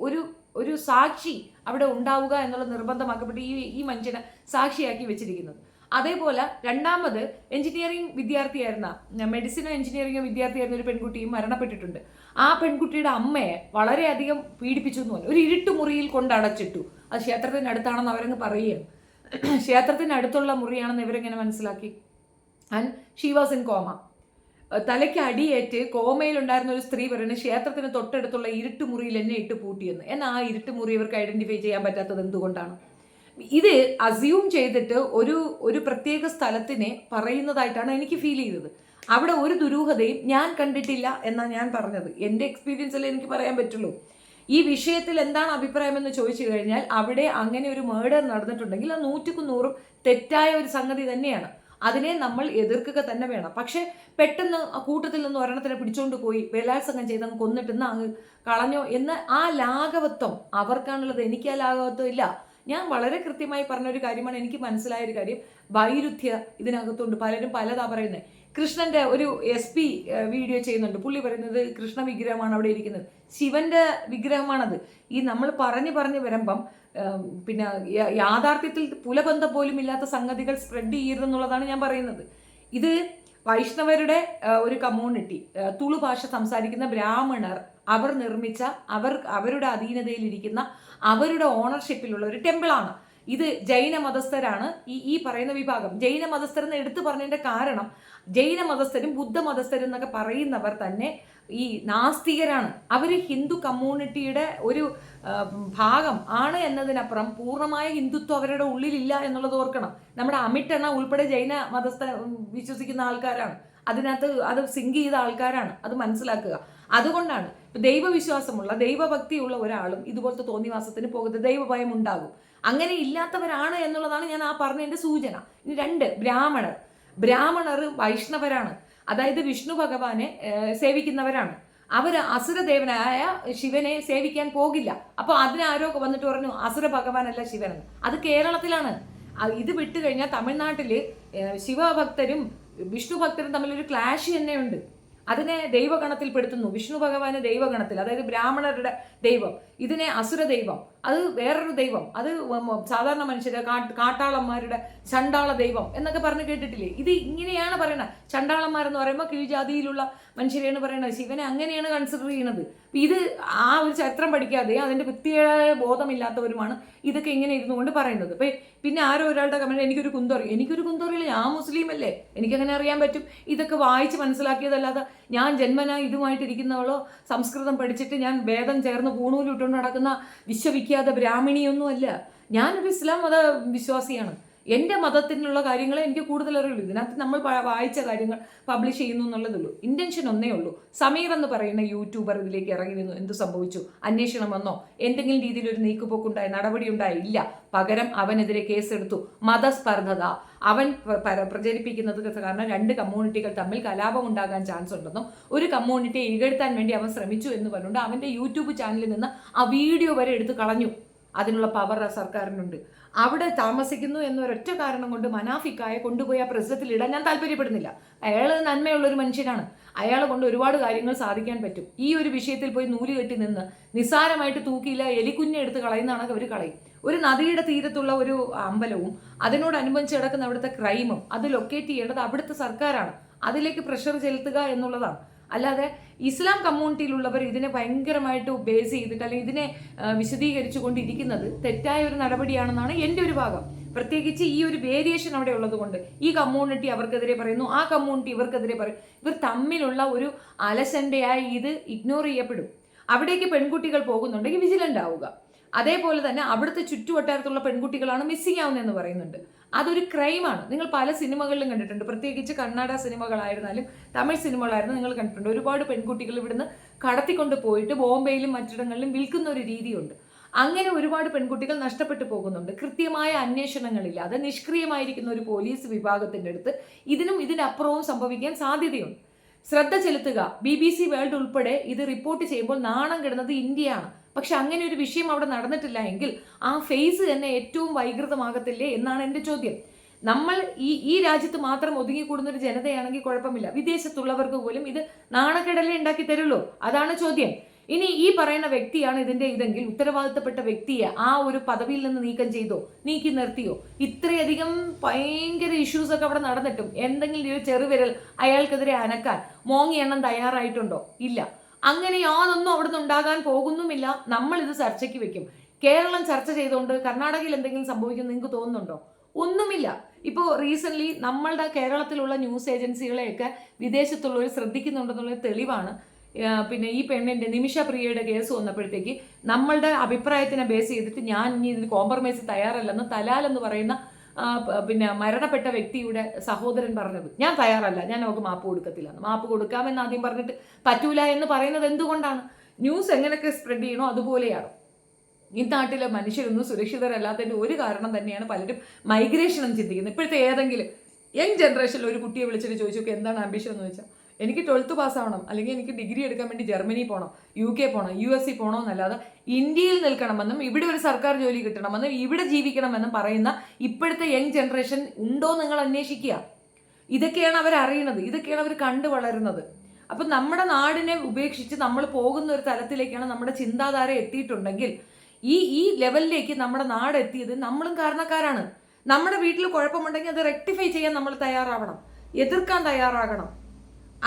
ഒരു സാക്ഷി അവിടെ ഉണ്ടാവുക എന്നുള്ള നിർബന്ധമാക്കപ്പെട്ട് ഈ മനുഷ്യനെ സാക്ഷിയാക്കി വെച്ചിരിക്കുന്നത്. അതേപോലെ രണ്ടാമത് എഞ്ചിനീയറിംഗ് വിദ്യാർത്ഥിയായിരുന്ന, മെഡിസിനോ എഞ്ചിനീയറിംഗോ വിദ്യാർത്ഥിയായിരുന്ന ഒരു പെൺകുട്ടിയും മരണപ്പെട്ടിട്ടുണ്ട്. ആ പെൺകുട്ടിയുടെ അമ്മയെ വളരെയധികം പീഡിപ്പിച്ചു എന്ന് പറഞ്ഞു. ഒരു ഇരുട്ടുമുറിയിൽ കൊണ്ടടച്ചിട്ടു. അത് ക്ഷേത്രത്തിനടുത്താണെന്ന് അവരങ്ങ് പറയുകയാണ്. ക്ഷേത്രത്തിനടുത്തുള്ള മുറിയാണെന്ന് ഇവരെങ്ങനെ മനസ്സിലാക്കി? And she was in comma. തലയ്ക്ക് അടിയേറ്റ് കോമയിലുണ്ടായിരുന്ന ഒരു സ്ത്രീ പറയുന്നത് ക്ഷേത്രത്തിന് തൊട്ടടുത്തുള്ള ഇരുട്ടുമുറിയിൽ എന്നെ ഇട്ട് പൂട്ടിയെന്ന്. എന്നാൽ ആ ഇരുട്ടുമുറി ഇവർക്ക് ഐഡന്റിഫൈ ചെയ്യാൻ പറ്റാത്തത് എന്തുകൊണ്ടാണ്? ഇത് അസ്യൂം ചെയ്തിട്ട് ഒരു പ്രത്യേക സ്ഥലത്തിനെ പറയുന്നതായിട്ടാണ് എനിക്ക് ഫീൽ ചെയ്തത്. അവിടെ ഒരു ദുരൂഹതയും ഞാൻ കണ്ടിട്ടില്ല എന്നാണ് ഞാൻ പറഞ്ഞത്. എൻ്റെ എക്സ്പീരിയൻസിൽ എനിക്ക് പറയാൻ പറ്റുള്ളൂ. ഈ വിഷയത്തിൽ എന്താണ് അഭിപ്രായമെന്ന് ചോദിച്ചു കഴിഞ്ഞാൽ അവിടെ അങ്ങനെ ഒരു മേർഡർ നടന്നിട്ടുണ്ടെങ്കിൽ അത് 100% തെറ്റായ ഒരു സംഗതി തന്നെയാണ്. അതിനെ നമ്മൾ എതിർക്കുക തന്നെ വേണം. പക്ഷെ പെട്ടെന്ന് കൂട്ടത്തിൽ നിന്ന് ഒരെണ്ണത്തിനെ പിടിച്ചോണ്ട് പോയി ബലാത്സംഗം ചെയ്ത് അങ്ങ് കൊന്നിട്ടെന്ന് അങ്ങ് കളഞ്ഞോ എന്ന് ആ ലാഘവത്വം അവർക്കാണുള്ളത്. എനിക്ക് ആ ലാഘവത്വം ഇല്ല. ഞാൻ വളരെ കൃത്യമായി പറഞ്ഞൊരു കാര്യമാണ്. എനിക്ക് മനസ്സിലായ ഒരു കാര്യം, വൈരുദ്ധ്യ ഇതിനകത്തുണ്ട്. പലരും പലതാ പറയുന്നത്. കൃഷ്ണന്റെ ഒരു SP വീഡിയോ ചെയ്യുന്നുണ്ട്. പുള്ളി പറയുന്നത് കൃഷ്ണ വിഗ്രഹമാണ് അവിടെ ഇരിക്കുന്നത്. ശിവന്റെ വിഗ്രഹമാണത്. ഈ നമ്മൾ പറഞ്ഞു വരുമ്പം യാഥാർത്ഥ്യത്തിൽ പുലബന്ധം പോലും ഇല്ലാത്ത സംഗതികൾ സ്പ്രെഡ് ചെയ്യരുതെന്നുള്ളതാണ് ഞാൻ പറയുന്നത്. ഇത് വൈഷ്ണവരുടെ ഒരു കമ്മ്യൂണിറ്റി, തുളു ഭാഷ സംസാരിക്കുന്ന ബ്രാഹ്മണർ, അവർ നിർമ്മിച്ച അവരുടെ അധീനതയിലിരിക്കുന്ന അവരുടെ ഓണർഷിപ്പിലുള്ള ഒരു ടെമ്പിളാണ്. ഇത് ജൈന മതസ്ഥരാണ് ഈ പറയുന്ന വിഭാഗം. ജൈന മതസ്ഥരെന്ന് എടുത്തു പറഞ്ഞതിന്റെ കാരണം ജൈന മതസ്ഥരും ബുദ്ധ മതസ്ഥരും എന്നൊക്കെ പറയുന്നവർ തന്നെ ഈ നാസ്തികരാണ്. അവർ ഹിന്ദു കമ്മ്യൂണിറ്റിയുടെ ഒരു ഭാഗം ആണ് എന്നതിനപ്പുറം പൂർണ്ണമായ ഹിന്ദുത്വം അവരുടെ ഉള്ളിലില്ല എന്നുള്ളത് ഓർക്കണം. നമ്മുടെ അമിത് അണ്ണ ഉൾപ്പെടെ ജൈന മതസ്ഥ വിശ്വസിക്കുന്ന ആൾക്കാരാണ്. അതിനകത്ത് അത് സിങ്ക് ചെയ്ത ആൾക്കാരാണ്. അത് മനസ്സിലാക്കുക. അതുകൊണ്ടാണ് ദൈവവിശ്വാസമുള്ള ദൈവഭക്തിയുള്ള ഒരാളും ഇതുപോലത്തെ തോന്നിവാസത്തിന് പോകുന്നത്. ദൈവഭയം ഉണ്ടാകും. അങ്ങനെ ഇല്ലാത്തവരാണ് എന്നുള്ളതാണ് ഞാൻ ആ പറഞ്ഞതിന്റെ സൂചന. ഇനി 2, ബ്രാഹ്മണർ വൈഷ്ണവരാണ്. അതായത് വിഷ്ണു ഭഗവാനെ സേവിക്കുന്നവരാണ്. അവർ അസുരദേവനായ ശിവനെ സേവിക്കാൻ പോകില്ല. അപ്പോൾ അതിനാരോ വന്നിട്ട് പറഞ്ഞു അസുര ഭഗവാനല്ല ശിവനെന്ന്. അത് കേരളത്തിലാണ്. ഇത് വിട്ട് കഴിഞ്ഞാൽ തമിഴ്നാട്ടിൽ ശിവഭക്തരും വിഷ്ണു ഭക്തരും തമ്മിലൊരു ക്ലാഷ് തന്നെയുണ്ട്. അതിനെ ദൈവഗണത്തിൽ പെടുത്തുന്നു. വിഷ്ണു ഭഗവാന് ദൈവഗണത്തിൽ, അതായത് ബ്രാഹ്മണരുടെ ദൈവം, ഇതിനെ അസുര ദൈവം, അത് വേറൊരു ദൈവം, അത് സാധാരണ മനുഷ്യരുടെ കാട്ടാളന്മാരുടെ ചണ്ടാള ദൈവം എന്നൊക്കെ പറഞ്ഞ് കേട്ടിട്ടില്ലേ? ഇത് ഇങ്ങനെയാണ് പറയണത്. ചണ്ടാളന്മാരെന്ന് പറയുമ്പോൾ കീഴ്ജാതിയിലുള്ള മനുഷ്യരെയാണ് പറയുന്നത്. ശിവനെ അങ്ങനെയാണ് കൺസിഡർ ചെയ്യുന്നത്. ഇത് ആ ഒരു ചരിത്രം പഠിക്കാതെ അതിൻ്റെ വ്യക്തിയായ ബോധമില്ലാത്തവരുമാണ് ഇതൊക്കെ ഇങ്ങനെ ഇരുന്നു കൊണ്ട് പറയുന്നത്. പിന്നെ ആരോ ഒരാളുടെ കമന്റ്, എനിക്കൊരു കുന്തറിയില്ല, ഞാൻ മുസ്ലിം അല്ലേ, എനിക്കങ്ങനെ അറിയാൻ പറ്റും. ഇതൊക്കെ വായിച്ച് മനസ്സിലാക്കിയതല്ലാതെ ഞാൻ ജന്മന ഇതുമായിട്ടിരിക്കുന്നവളോ സംസ്കൃതം പഠിച്ചിട്ട് ഞാൻ വേദം ചേർന്ന് പൂണൂലിട്ടുകൊണ്ട് നടക്കുന്ന വിശ്വവിഖ്യാത ബ്രാഹ്മണിയൊന്നുമല്ല. ഞാനൊരു ഇസ്ലാം മത വിശ്വാസിയാണ്. എൻ്റെ മതത്തിനുള്ള കാര്യങ്ങളെ എനിക്ക് കൂടുതൽ അറിയുള്ളൂ. ഇതിനകത്ത് നമ്മൾ വായിച്ച കാര്യങ്ങൾ പബ്ലിഷ് ചെയ്യുന്നു എന്നുള്ളതുള്ളൂ. ഇൻറ്റൻഷൻ ഒന്നേ ഉള്ളൂ. സമീർ എന്ന് പറയുന്ന യൂട്യൂബർ ഇതിലേക്ക് ഇറങ്ങി നിന്നു. എന്ത് സംഭവിച്ചു? അന്വേഷണം വന്നോ? എന്തെങ്കിലും രീതിയിൽ ഒരു നീക്കുപോക്കുണ്ടായി, നടപടി ഉണ്ടായി? ഇല്ല. പകരം അവനെതിരെ കേസെടുത്തു. മതസ്പർദ്ധത അവൻ പ്രചരിപ്പിക്കുന്നത് കാരണം 2 കമ്മ്യൂണിറ്റികൾ തമ്മിൽ കലാപം ഉണ്ടാകാൻ ചാൻസ് ഉണ്ടെന്നും ഒരു കമ്മ്യൂണിറ്റിയെ ഇകഴ്ത്താൻ വേണ്ടി അവൻ ശ്രമിച്ചു എന്ന് പറഞ്ഞുകൊണ്ട് അവൻ്റെ യൂട്യൂബ് ചാനലിൽ നിന്ന് ആ വീഡിയോ വരെ എടുത്ത് കളഞ്ഞു. അതിനുള്ള പവർ സർക്കാരിനുണ്ട്. അവിടെ താമസിക്കുന്നു എന്നൊരൊറ്റ കാരണം കൊണ്ട് മനാഫിക്കായ കൊണ്ടുപോയി ആ പ്രശ്നത്തിൽ ഇടാൻ ഞാൻ താല്പര്യപ്പെടുന്നില്ല. അയാൾ നന്മയുള്ളൊരു മനുഷ്യനാണ്. അയാളെ കൊണ്ട് ഒരുപാട് കാര്യങ്ങൾ സാധിക്കാൻ പറ്റും. ഈ ഒരു വിഷയത്തിൽ പോയി നൂല് കെട്ടി നിന്ന് നിസ്സാരമായിട്ട് തൂക്കിയില്ല എലിക്കുഞ്ഞെ എടുത്ത് കളയുന്നതാണ് അവർ കളയും. ഒരു നദിയുടെ തീരത്തുള്ള ഒരു അമ്പലവും അതിനോടനുബന്ധിച്ച് കിടക്കുന്ന അവിടുത്തെ ക്രൈമും അത് ലൊക്കേറ്റ് ചെയ്യേണ്ടത് അവിടുത്തെ സർക്കാരാണ്. അതിലേക്ക് പ്രഷർ ചെലുത്തുക എന്നുള്ളതാണ്. അല്ലാതെ ഇസ്ലാം കമ്മ്യൂണിറ്റിയിലുള്ളവർ ഇതിനെ ഭയങ്കരമായിട്ട് ബേസ് ചെയ്തിട്ട് അല്ലെങ്കിൽ ഇതിനെ വിശദീകരിച്ചു കൊണ്ടിരിക്കുന്നത് തെറ്റായ ഒരു നടപടിയാണെന്നാണ് എൻ്റെ ഒരു ഭാഗം. പ്രത്യേകിച്ച് ഈ ഒരു വേരിയേഷൻ അവിടെ ഉള്ളത് കൊണ്ട് ഈ കമ്മ്യൂണിറ്റി അവർക്കെതിരെ പറയുന്നു, ആ കമ്മ്യൂണിറ്റി ഇവർക്കെതിരെ പറയും. ഇവർ തമ്മിലുള്ള ഒരു അലസണ്ടയായി ഇത് ഇഗ്നോർ ചെയ്യപ്പെടും. അവിടേക്ക് പെൺകുട്ടികൾ പോകുന്നുണ്ടെങ്കിൽ വിജിലൻ്റ് ആവുക. അതേപോലെ തന്നെ അവിടുത്തെ ചുറ്റുവട്ടാരത്തുള്ള പെൺകുട്ടികളാണ് മിസ്സിംഗ് ആവുന്നതെന്ന് പറയുന്നുണ്ട്. അതൊരു ക്രൈമാണ്. നിങ്ങൾ പല സിനിമകളിലും കണ്ടിട്ടുണ്ട്. പ്രത്യേകിച്ച് കന്നഡ സിനിമകളായിരുന്നാലും തമിഴ് സിനിമകളായിരുന്നു നിങ്ങൾ കണ്ടിട്ടുണ്ട്. ഒരുപാട് പെൺകുട്ടികൾ ഇവിടുന്ന് കടത്തിക്കൊണ്ട് പോയിട്ട് ബോംബെയിലും മറ്റിടങ്ങളിലും വിൽക്കുന്ന ഒരു രീതിയുണ്ട്. അങ്ങനെ ഒരുപാട് പെൺകുട്ടികൾ നഷ്ടപ്പെട്ടു പോകുന്നുണ്ട്. കൃത്യമായ അന്വേഷണങ്ങളില്ലാതെ നിഷ്ക്രിയമായിരിക്കുന്ന ഒരു പോലീസ് വിഭാഗത്തിൻ്റെ അടുത്ത് ഇതിനപ്പുറവും സംഭവിക്കാൻ സാധ്യതയുണ്ട്. ശ്രദ്ധ ചെലുത്തുക. BBC വേൾഡ് ഉൾപ്പെടെ ഇത് റിപ്പോർട്ട് ചെയ്യുമ്പോൾ നാണം കെടുന്നത് ഇന്ത്യയാണ്. പക്ഷെ അങ്ങനെ ഒരു വിഷയം അവിടെ നടന്നിട്ടില്ല എങ്കിൽ ആ ഫേസ് തന്നെ ഏറ്റവും വൈകൃതമാകത്തില്ലേ എന്നാണ് എൻ്റെ ചോദ്യം. നമ്മൾ ഈ രാജ്യത്ത് മാത്രം ഒതുങ്ങിക്കൂടുന്ന ഒരു ജനതയാണെങ്കിൽ കുഴപ്പമില്ല. വിദേശത്തുള്ളവർക്ക് പോലും ഇത് നാണക്കേടല്ലേ ഉണ്ടാക്കി തരുള്ളൂ. അതാണ് ചോദ്യം. ഇനി ഈ പറയുന്ന വ്യക്തിയാണ് ഇതിന്റെ ഇതെങ്കിൽ ഉത്തരവാദിത്തപ്പെട്ട വ്യക്തിയെ ആ ഒരു പദവിയിൽ നിന്ന് നീക്കി നിർത്തിയോ? ഇത്രയധികം ഭയങ്കര ഇഷ്യൂസ് ഒക്കെ അവിടെ നടന്നിട്ടും എന്തെങ്കിലും ഒരു ചെറുവിരൽ അയാൾക്കെതിരെ അനക്കാൻ മോങ്ങി എണ്ണം തയ്യാറായിട്ടുണ്ടോ? ഇല്ല. അങ്ങനെ യാതൊന്നും അവിടുന്ന് ഉണ്ടാകാൻ പോകുന്നുമില്ല. നമ്മൾ ഇത് ചർച്ചയ്ക്ക് വെക്കും. കേരളം ചർച്ച ചെയ്തുകൊണ്ട് കർണാടകയിൽ എന്തെങ്കിലും സംഭവിക്കും നിങ്ങൾക്ക് തോന്നുന്നുണ്ടോ? ഒന്നുമില്ല. ഇപ്പോൾ റീസെൻ്റ്ലി നമ്മളുടെ കേരളത്തിലുള്ള ന്യൂസ് ഏജൻസികളെയൊക്കെ വിദേശത്തുള്ളവർ ശ്രദ്ധിക്കുന്നുണ്ടെന്നുള്ള തെളിവാണ് പിന്നെ ഈ പെണ്ണിൻ്റെ നിമിഷ പ്രിയയുടെ കേസ് വന്നപ്പോഴത്തേക്ക് നമ്മളുടെ അഭിപ്രായത്തിനെ ബേസ് ചെയ്തിട്ട് ഞാൻ ഇനി ഇതിന് കോംപ്രമൈസ് തയ്യാറല്ലെന്ന് തലാൽ എന്ന് പറയുന്ന പിന്നെ മരണപ്പെട്ട വ്യക്തിയുടെ സഹോദരൻ പറഞ്ഞത്. ഞാൻ തയ്യാറല്ല, ഞാൻ അവർക്ക് മാപ്പ് കൊടുക്കത്തില്ല. മാപ്പ് കൊടുക്കാമെന്ന് ആദ്യം പറഞ്ഞിട്ട് പറ്റൂല എന്ന് പറയുന്നത് എന്തുകൊണ്ടാണ്? ന്യൂസ് എങ്ങനെയൊക്കെ സ്പ്രെഡ് ചെയ്യണോ അതുപോലെയാണ്. ഈ നാട്ടിലെ മനുഷ്യരൊന്നും സുരക്ഷിതരല്ലാത്തതിൻ്റെ ഒരു കാരണം തന്നെയാണ് പലരും മൈഗ്രേഷനും ചിന്തിക്കുന്നത്. ഇപ്പോഴത്തെ ഏതെങ്കിലും യങ് ജനറേഷനിൽ ഒരു കുട്ടിയെ വിളിച്ചിട്ട് ചോദിച്ചു എന്താണ് ആംബിഷൻ എന്ന് വെച്ചാൽ എനിക്ക് 12th പാസ്സാവണം, അല്ലെങ്കിൽ എനിക്ക് ഡിഗ്രി എടുക്കാൻ വേണ്ടി ജർമ്മനി പോകണം, UK പോകണം, USA പോകണം എന്നല്ലാതെ ഇന്ത്യയിൽ നിൽക്കണമെന്നും ഇവിടെ ഒരു സർക്കാർ ജോലി കിട്ടണമെന്നും ഇവിടെ ജീവിക്കണമെന്നും പറയുന്ന ഇപ്പോഴത്തെ യങ് ജനറേഷൻ ഉണ്ടോ നിങ്ങൾ അന്വേഷിക്കുക. ഇതൊക്കെയാണ് അവർ അറിയുന്നത്, ഇതൊക്കെയാണ് അവർ കണ്ടു വളരുന്നത്. അപ്പം നമ്മുടെ നാടിനെ ഉപേക്ഷിച്ച് നമ്മൾ പോകുന്ന ഒരു തലത്തിലേക്കാണ് നമ്മുടെ ചിന്താധാര എത്തിയിട്ടുണ്ടെങ്കിൽ ഈ ലെവലിലേക്ക് നമ്മുടെ നാട് എത്തിയത് നമ്മളും കാരണക്കാരാണ്. നമ്മുടെ വീട്ടിൽ കുഴപ്പമുണ്ടെങ്കിൽ അത് റെക്ടിഫൈ ചെയ്യാൻ നമ്മൾ തയ്യാറാവണം, എതിർക്കാൻ തയ്യാറാകണം.